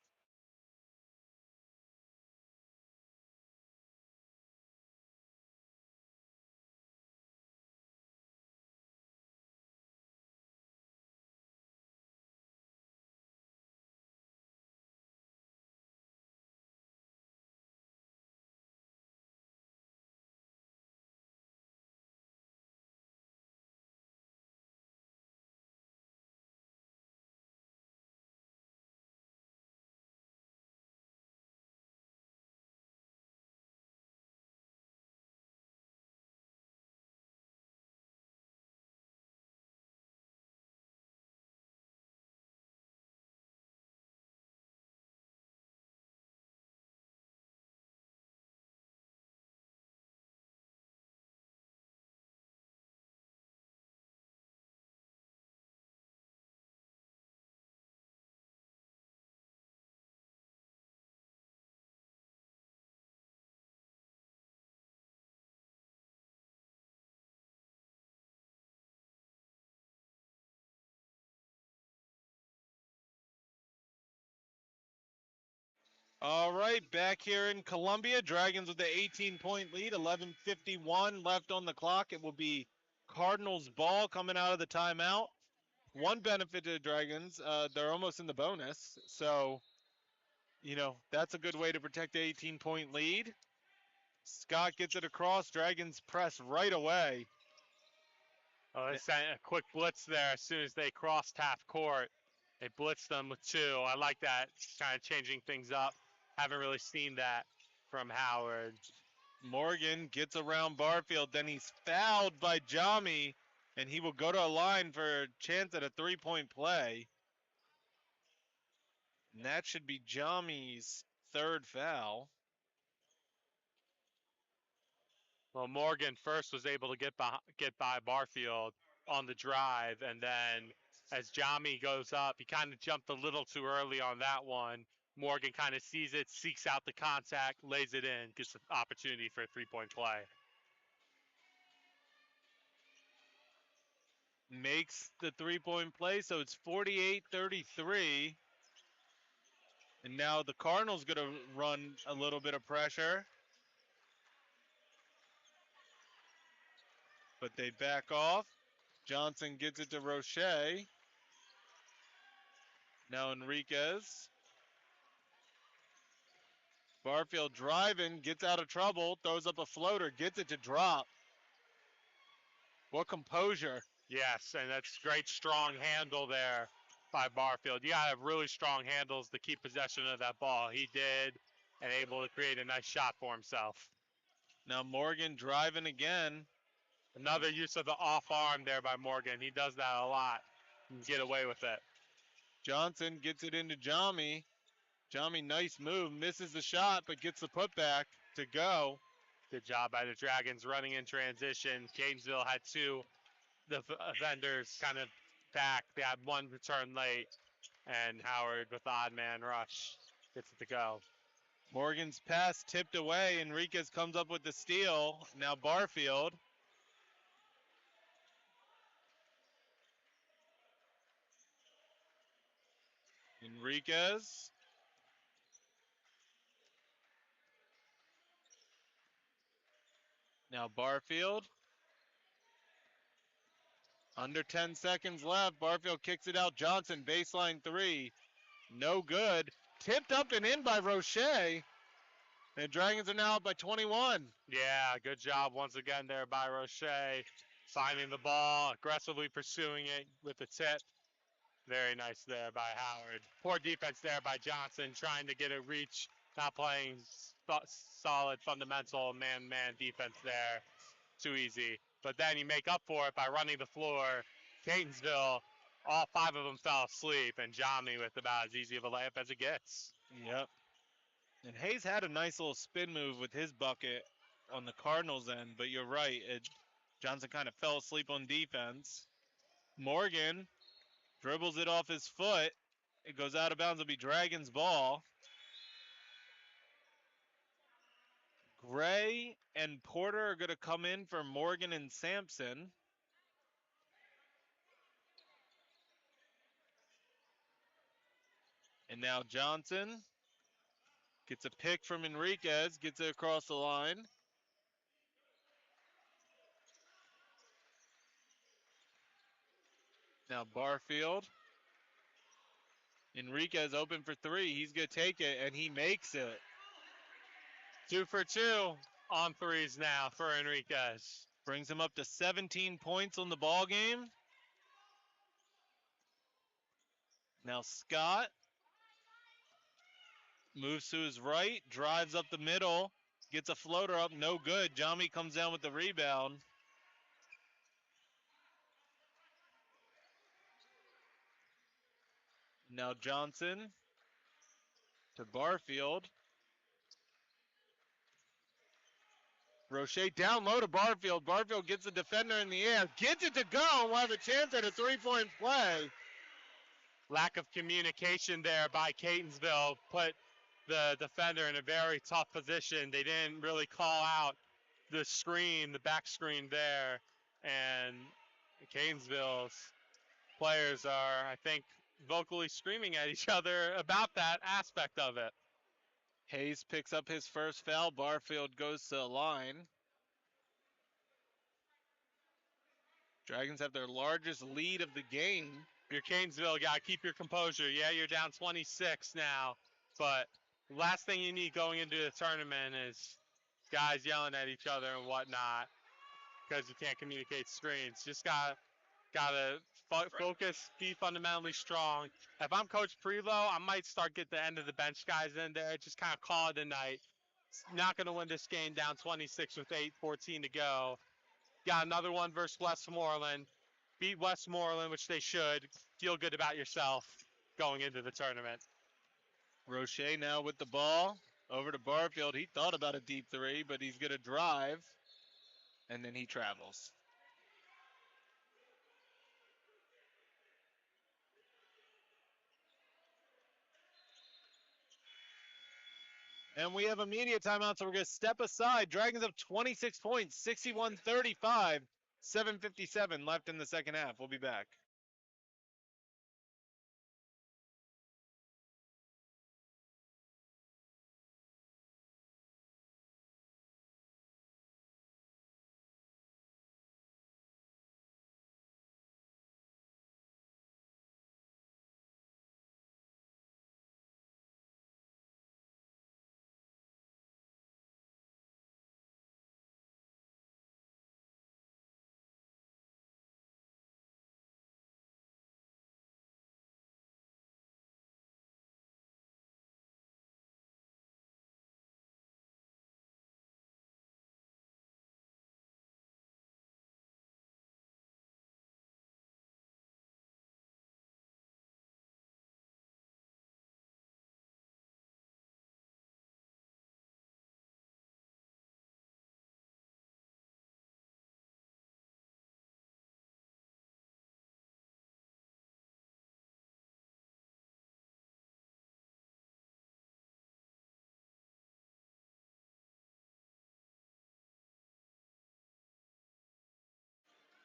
S1: All right, back here in Columbia, Dragons with the 18-point lead, 11:51 left on the clock. It will be Cardinals ball coming out of the timeout. One benefit to the Dragons, they're almost in the bonus, so, that's a good way to protect the 18-point lead. Scott gets it across, Dragons press right away.
S2: Oh, they sent a quick blitz there as soon as they crossed half court. They blitzed them with two. I like that, kind of changing things up. Haven't really seen that from Howard.
S1: Morgan gets around Barfield, then he's fouled by Jami, and he will go to a line for a chance at a three-point play. And that should be Jami's third foul.
S2: Well, Morgan first was able to get by Barfield on the drive, and then as Jami goes up, he kind of jumped a little too early on that one. Morgan kind of sees it, seeks out the contact, lays it in, gets an opportunity for a three-point play.
S1: Makes the three-point play, so it's 48-33. And now the Cardinals going to run a little bit of pressure. But they back off. Johnson gets it to Roche. Now Enriquez. Barfield driving, gets out of trouble, throws up a floater, gets it to drop. What composure.
S2: Yes, and that's great strong handle there by Barfield. You got to have really strong handles to keep possession of that ball. He did, and able to create a nice shot for himself.
S1: Now Morgan driving again.
S2: Another use of the off arm there by Morgan. He does that a lot and get away with it.
S1: Johnson gets it into Jami. Jami, nice move, misses the shot, but gets the putback to go.
S2: Good job by the Dragons running in transition. Catonsville had two defenders kind of back. They had one return late, and Howard with the odd man rush gets it to go.
S1: Morgan's pass tipped away. Enriquez comes up with the steal. Now Barfield. Enriquez. Now Barfield. Under 10 seconds left. Barfield kicks it out. Johnson, baseline three. No good. Tipped up and in by Roche. And Dragons are now up by 21.
S2: Yeah, good job once again there by Roche. Finding the ball, aggressively pursuing it with the tip. Very nice there by Howard. Poor defense there by Johnson, trying to get a reach, not playing solid fundamental man-man defense there. Too easy. But then you make up for it by running the floor. Catonsville, all five of them fell asleep, and Jami with about as easy of a layup as it gets.
S1: Yep. And Hayes had a nice little spin move with his bucket on the Cardinals end, but you're right. Johnson kind of fell asleep on defense. Morgan dribbles it off his foot. It goes out of bounds. It'll be Dragons ball. Gray and Porter are going to come in for Morgan and Sampson. And now Johnson gets a pick from Enriquez, gets it across the line. Now Barfield. Enriquez open for three. He's going to take it, and he makes it.
S2: 2 for 2 on threes now for Enriquez.
S1: Brings him up to 17 points on the ball game. Now Scott moves to his right, drives up the middle, gets a floater up, no good. Jami comes down with the rebound. Now Johnson to Barfield. Roche down low to Barfield. Barfield gets the defender in the air, gets it to go, and we'll have a chance at a three-point play.
S2: Lack of communication there by Catonsville put the defender in a very tough position. They didn't really call out the screen, the back screen there, and Catonsville's players are, I think, vocally screaming at each other about that aspect of it.
S1: Hayes picks up his first foul. Barfield goes to the line. Dragons have their largest lead of the game.
S2: Your Catonsville got to keep your composure. Yeah, you're down 26 now, but last thing you need going into the tournament is guys yelling at each other and whatnot because you can't communicate screens. Just gotta focus, be fundamentally strong. If I'm Coach Prevost, I might start get the end of the bench guys in there. Just kind of call it a night. Not going to win this game down 26 with 8:14 to go. Got another one versus Westmoreland. Beat Westmoreland, which they should. Feel good about yourself going into the tournament.
S1: Roche now with the ball. Over to Barfield. He thought about a deep three, but he's going to drive. And then he travels. And we have a media timeout, so we're going to step aside. Dragons have 26 points, 61-35, 7:57 left in the second half. We'll be back.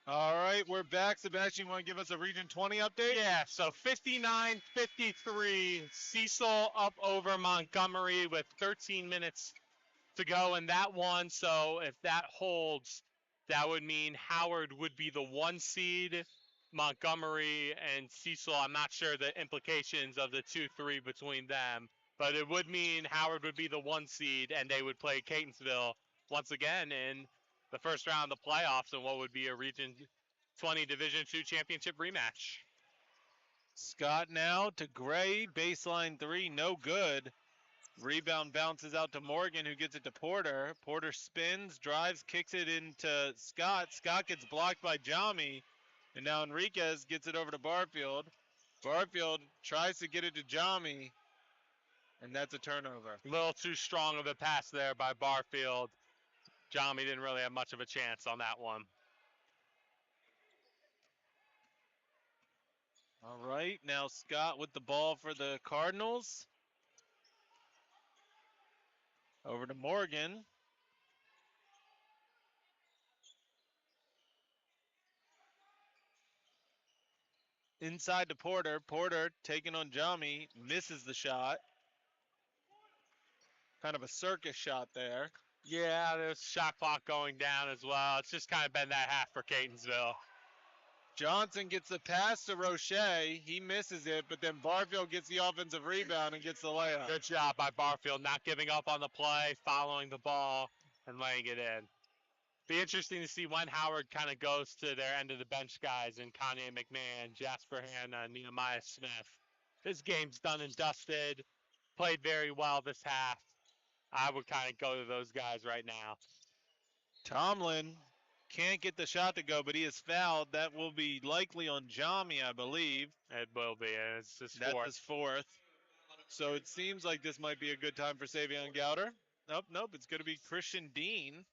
S1: All right, we're back. Sebastian, you want to give us a Region 20 update?
S2: Yeah, so 59-53, Cecil up over Montgomery with 13 minutes to go in that one. So if that holds, that would mean Howard would be the 1 seed. Montgomery and Cecil, I'm not sure the implications of the 2-3 between them, but it would mean Howard would be the 1 seed and they would play Catonsville once again in the first round of the playoffs in what would be a Region 20 Division II championship rematch.
S1: Scott now to Gray, baseline 3, no good. Rebound bounces out to Morgan, who gets it to Porter. Porter spins, drives, kicks it into Scott. Scott gets blocked by Jami, and now Enriquez gets it over to Barfield. Barfield tries to get it to Jami, and that's a turnover.
S2: A little too strong of a pass there by Barfield. Jami didn't really have much of a chance on that one.
S1: All right, now Scott with the ball for the Cardinals. Over to Morgan. Inside to Porter. Porter taking on Jami, misses the shot. Kind of a circus shot there.
S2: Yeah, there's shot clock going down as well. It's just kind of been that half for Catonsville.
S1: Johnson gets the pass to Roche. He misses it, but then Barfield gets the offensive rebound and gets the layup.
S2: Good job by Barfield, not giving up on the play, following the ball, and laying it in. Be interesting to see when Howard kind of goes to their end of the bench guys in Kanye McMahon, Jasper Hanna, Nehemiah Smith. This game's done and dusted. Played very well this half. I would kind of go to those guys right now.
S1: Tomlin can't get the shot to go, but he is fouled. That will be likely on Jami, I believe.
S2: It will be. It's his
S1: That's
S2: fourth.
S1: his fourth. So it seems like this might be a good time for Savion Gowder. Nope. It's going to be Christian Dean.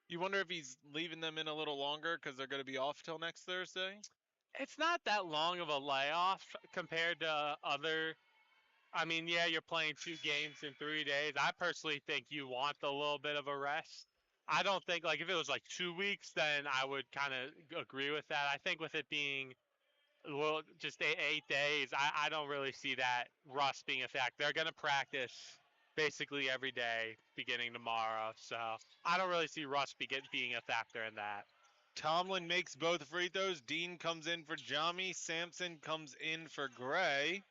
S1: You wonder if he's leaving them in a little longer because they're going to be off till next Thursday?
S2: It's not that long of a layoff compared to other. I mean, yeah, you're playing 2 games in 3 days. I personally think you want a little bit of a rest. I don't think, like, if it was like 2 weeks, then I would kind of agree with that. I think with it being, well, just 8 days, I don't really see that rust being a fact. They're going to practice basically every day beginning tomorrow. So I don't really see rust being a factor in that.
S1: Tomlin makes both free throws. Dean comes in for Jami. Sampson comes in for Gray.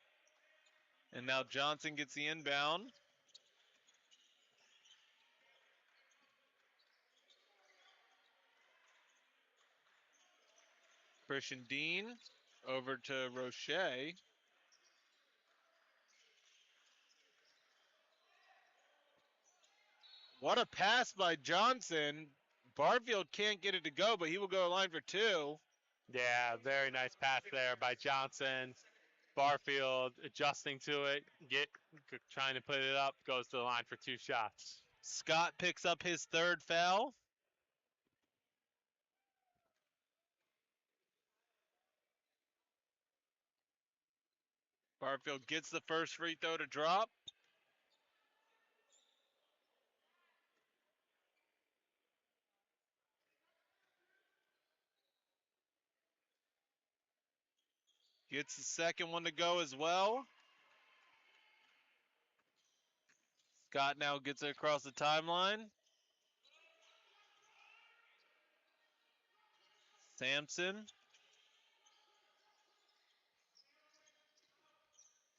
S1: And now Johnson gets the inbound. Christian Dean over to Roche. What a pass by Johnson. Barfield can't get it to go, but he will go to line for 2.
S2: Yeah, very nice pass there by Johnson. Barfield adjusting to it, trying to put it up, goes to the line for 2 shots.
S1: Scott picks up his 3rd foul. Barfield gets the first free throw to drop. Gets the second one to go as well. Scott now gets it across the timeline. Sampson.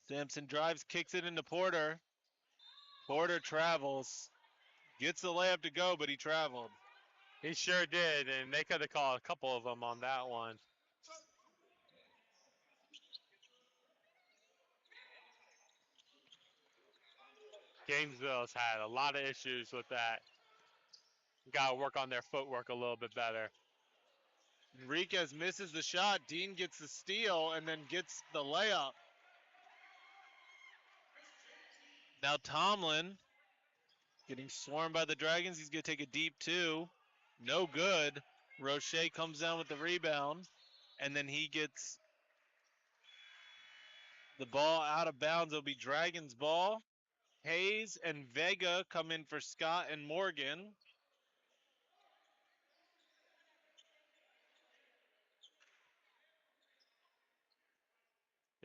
S1: Sampson drives, kicks it into Porter. Porter travels. Gets the layup to go, but he traveled.
S2: He sure did, and they could have called a couple of them on that one. Gainesville's had a lot of issues with that. Got to work on their footwork a little bit better.
S1: Enriquez misses the shot. Dean gets the steal and then gets the layup. Now Tomlin getting swarmed by the Dragons. He's going to take a deep 2. No good. Roche comes down with the rebound, and then he gets the ball out of bounds. It'll be Dragons ball. Hayes and Vega come in for Scott and Morgan.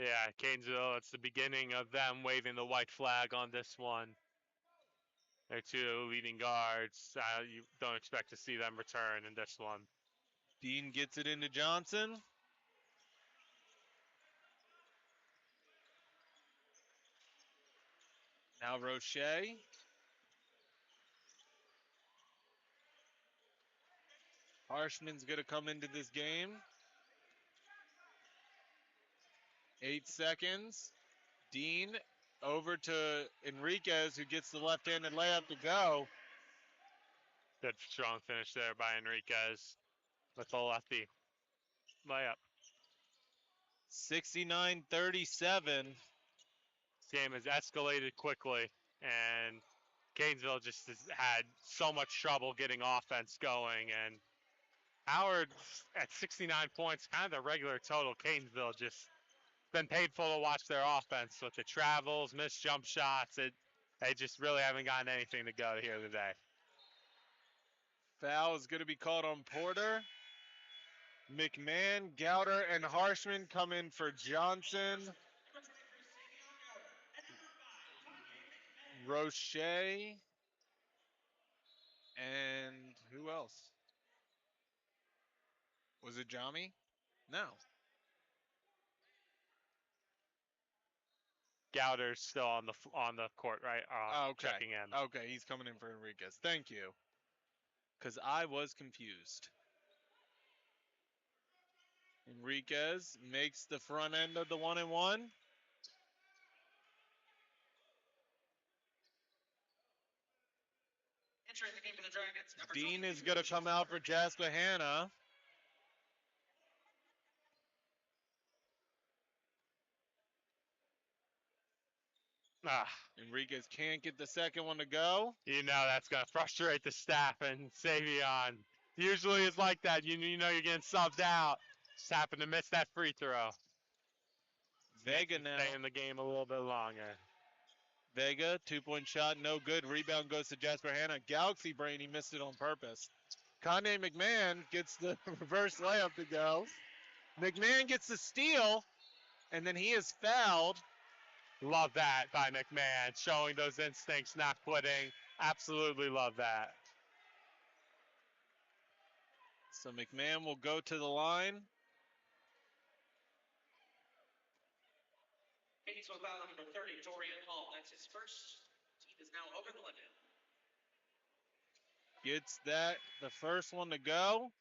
S2: Yeah, Catonsville, it's the beginning of them waving the white flag on this one. They're two leading guards. You don't expect to see them return in this one.
S1: Dean gets it into Johnson. Now Roche. Harshman's going to come into this game. 8 seconds. Dean over to Enriquez, who gets the left-handed layup to go.
S2: Good strong finish there by Enriquez with the lefty layup.
S1: 69-37.
S2: This game has escalated quickly, and Catonsville just has had so much trouble getting offense going. And Howard at 69 points, kind of the regular total. Catonsville just been painful to watch their offense with the travels, missed jump shots. They just really haven't gotten anything to go here today.
S1: Foul is going to be called on Porter. McMahon, Gowder, and Harshman come in for Johnson. Roche. And who else? Was it Jami? No.
S2: Gowder's still on the court, right?
S1: Okay.
S2: Checking in.
S1: Okay, he's coming in for Enriquez. Thank you. Because I was confused. Enriquez makes the front end of the 1-and-1.
S3: Entering the game for the Dragons. Number
S1: Dean
S3: 23,
S1: is going to come out for Jasper Hanna. Enriquez can't get the second one to go.
S2: You know that's going to frustrate the staff and Savion. Usually it's like that. You know you're getting subbed out. Just happen to miss that free throw.
S1: Vega now.
S2: Stay in the game a little bit longer.
S1: Vega, 2-point shot, no good. Rebound goes to Jasper Hanna. Galaxy Brain, he missed it on purpose. Kanye McMahon gets the reverse layup to go. McMahon gets the steal, and then he is fouled.
S2: Love that by McMahon, showing those instincts, not quitting. Absolutely love that.
S1: So McMahon will go to the line.
S3: Catonsville foul number 30, Dorian Hall. That's his first. Team is now over the limit.
S1: Gets that, the first one to go.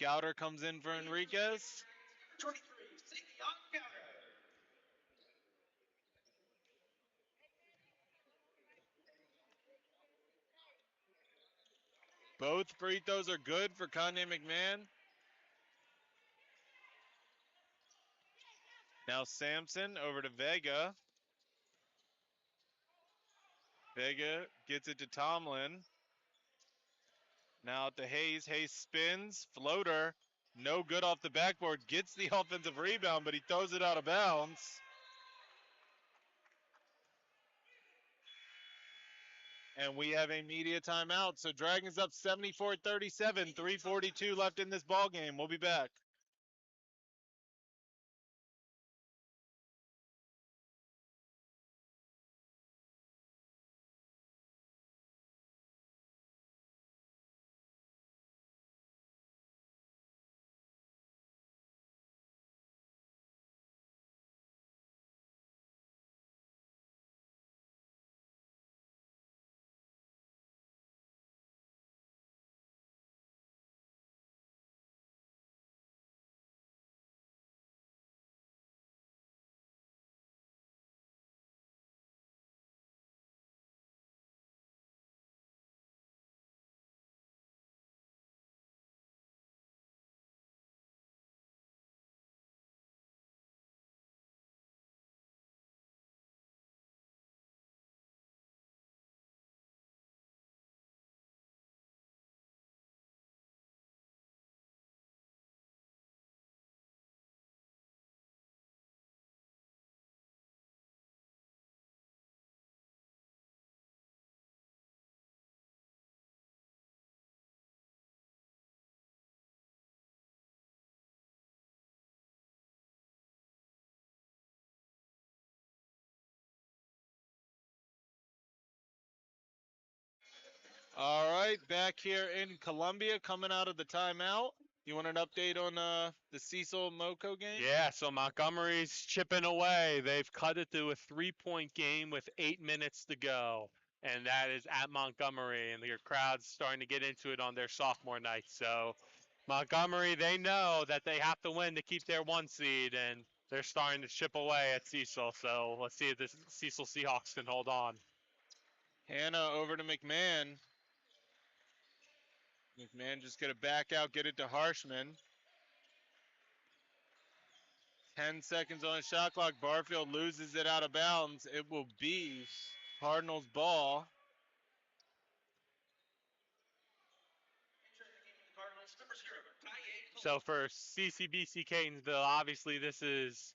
S1: Gowder comes in for Enriquez.
S3: 23, Savion Gowder.
S1: Both free throws are good for Kanye McMahon. Now Sampson over to Vega. Vega gets it to Tomlin. Now to Hayes. Hayes spins. Floater. No good off the backboard. Gets the offensive rebound, but he throws it out of bounds. And we have a media timeout. So Dragons up 74-37. 3:42 left in this ball game. We'll be back. All right, back here in Columbia, coming out of the timeout. You want an update on the Cecil Moco game?
S2: Yeah, so Montgomery's chipping away. They've cut it to a 3-point game with 8 minutes to go. And that is at Montgomery. And your crowd's starting to get into it on their sophomore night. So Montgomery, they know that they have to win to keep their 1 seed. And they're starting to chip away at Cecil. So let's see if the Cecil Seahawks can hold on.
S1: Hannah over to McMahon. McMahon just going to back out, get it to Harshman. 10 seconds on the shot clock. Barfield loses it out of bounds. It will be Cardinals ball.
S2: So for CCBC Catonsville, obviously this is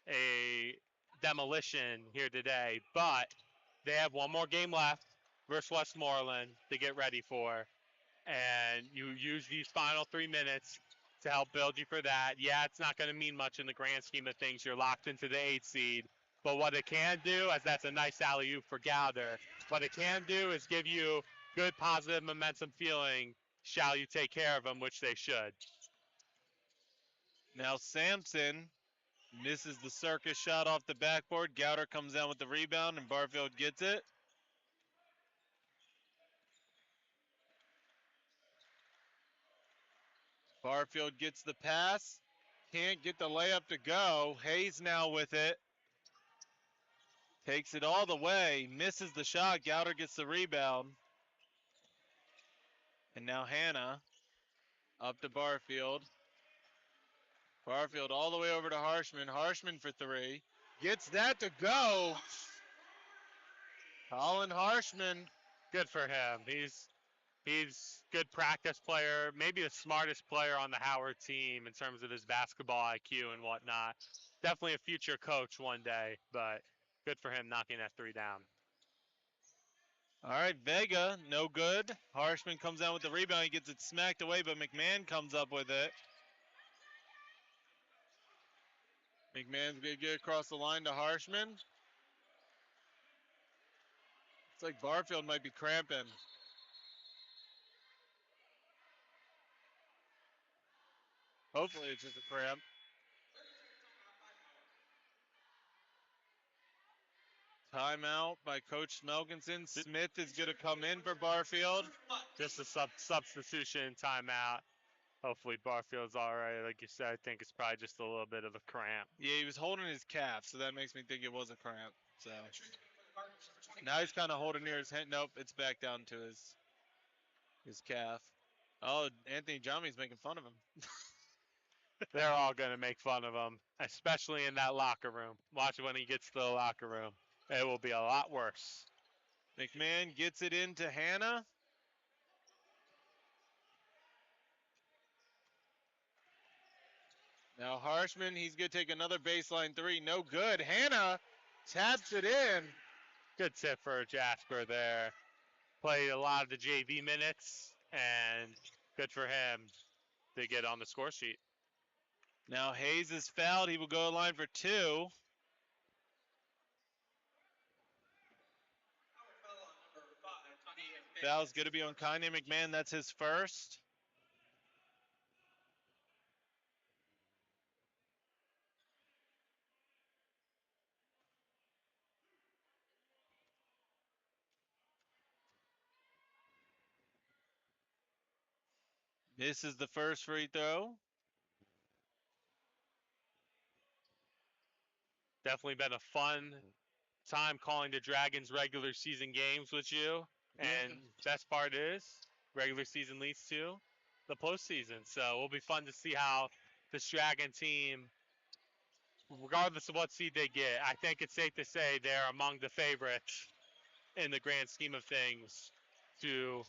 S2: a demolition here today, but they have one more game left versus Westmoreland to get ready for. And you use these final 3 minutes to help build you for that. Yeah, it's not going to mean much in the grand scheme of things. You're locked into the 8th seed. But what it can do, as that's a nice alley-oop for Gowder, what it can do is give you good positive momentum feeling, shall you take care of them, which they should.
S1: Now Sampson misses the circus shot off the backboard. Gowder comes down with the rebound, and Barfield gets it. Barfield gets the pass. Can't get the layup to go. Hayes now with it. Takes it all the way. Misses the shot. Gowder gets the rebound. And now Hannah up to Barfield. Barfield all the way over to Harshman. Harshman for 3. Gets that to go. Colin Harshman.
S2: Good for him. He's good practice player, maybe the smartest player on the Howard team in terms of his basketball IQ and whatnot. Definitely a future coach one day, but good for him knocking that 3 down.
S1: All right, Vega, no good. Harshman comes down with the rebound. He gets it smacked away, but McMahon comes up with it. McMahon's going to get across the line to Harshman. It's like Barfield might be cramping. Hopefully it's just a cramp. Timeout by Coach Smelkinson. Smith is going to come in for Barfield.
S2: Just a substitution timeout. Hopefully Barfield's all right. Like you said, I think it's probably just a little bit of a cramp.
S1: Yeah, he was holding his calf, so that makes me think it was a cramp. So now he's kind of holding near his hand. Nope, it's back down to his calf. Oh, Anthony Jami's making fun of him.
S2: They're all going to make fun of him, especially in that locker room. Watch it when he gets to the locker room. It will be a lot worse.
S1: McMahon gets it into Hannah. Now Harshman, he's going to take another baseline 3. No good. Hannah taps it in.
S2: Good tip for Jasper there. Played a lot of the JV minutes, and good for him to get on the score sheet.
S1: Now Hayes is fouled. He will go to line for 2. Foul's going to be on Kanye McMahon. That's his first. This is the first free throw.
S2: Definitely been a fun time calling the Dragons regular season games with you. And best part is, regular season leads to the postseason. So it'll be fun to see how this Dragon team, regardless of what seed they get, I think it's safe to say they're among the favorites in the grand scheme of things to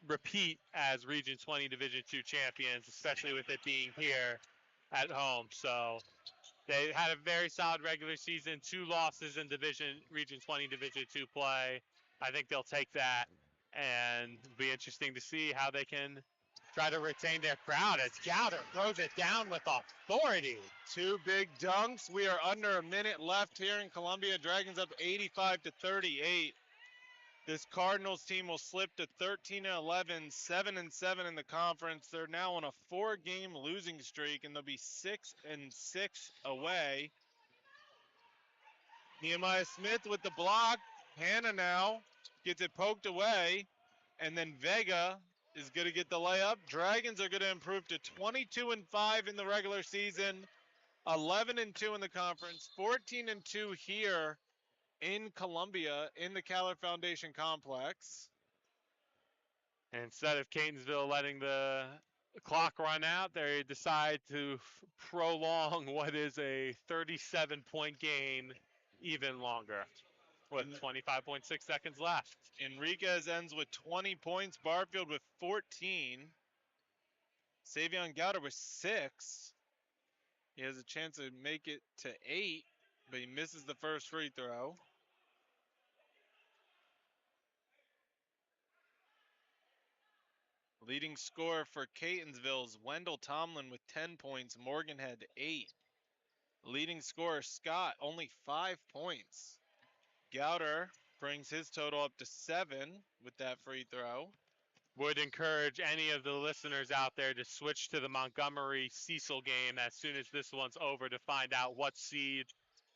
S2: repeat as Region 20 Division II champions, especially with it being here at home. So they had a very solid regular season, 2 losses in Region 20 Division II play. I think they'll take that, and it'll be interesting to see how they can try to retain their crowd as Gowder throws it down with authority.
S1: 2 big dunks. We are under a minute left here in Columbia. Dragons up 85-38. This Cardinals team will slip to 13-11, 7-7 in the conference. They're now on a 4-game losing streak, and they'll be 6-6 away. Nehemiah Smith with the block. Hannah now gets it poked away, and then Vega is going to get the layup. Dragons are going to improve to 22-5 in the regular season, 11-2 in the conference, 14-2 here in Columbia in the Caller Foundation Complex.
S2: And instead of Catonsville letting the clock run out, they decide to prolong what is a 37-point game even longer with 25.6 seconds left.
S1: Enriquez ends with 20 points. Barfield with 14. Savion Gowder with 6. He has a chance to make it to 8, but he misses the first free throw. Leading scorer for Catonsville's Wendell Tomlin with 10 points. Morgan had 8. Leading scorer Scott only 5 points. Gowder brings his total up to 7 with that free throw.
S2: Would encourage any of the listeners out there to switch to the Montgomery Cecil game as soon as this one's over to find out what seed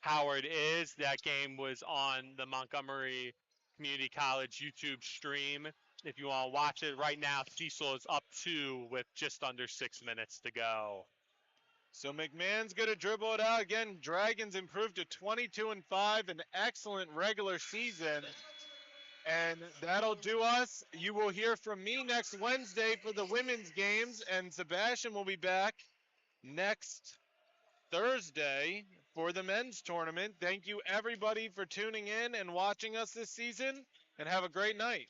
S2: Howard is. That game was on the Montgomery Community College YouTube stream. If you want to watch it right now, Cecil is up 2 with just under 6 minutes to go.
S1: So McMahon's going to dribble it out. Again, Dragons improved to 22-5, an excellent regular season. And that'll do us. You will hear from me next Wednesday for the women's games, and Sebastian will be back next Thursday for the men's tournament. Thank you, everybody, for tuning in and watching us this season, and have a great night.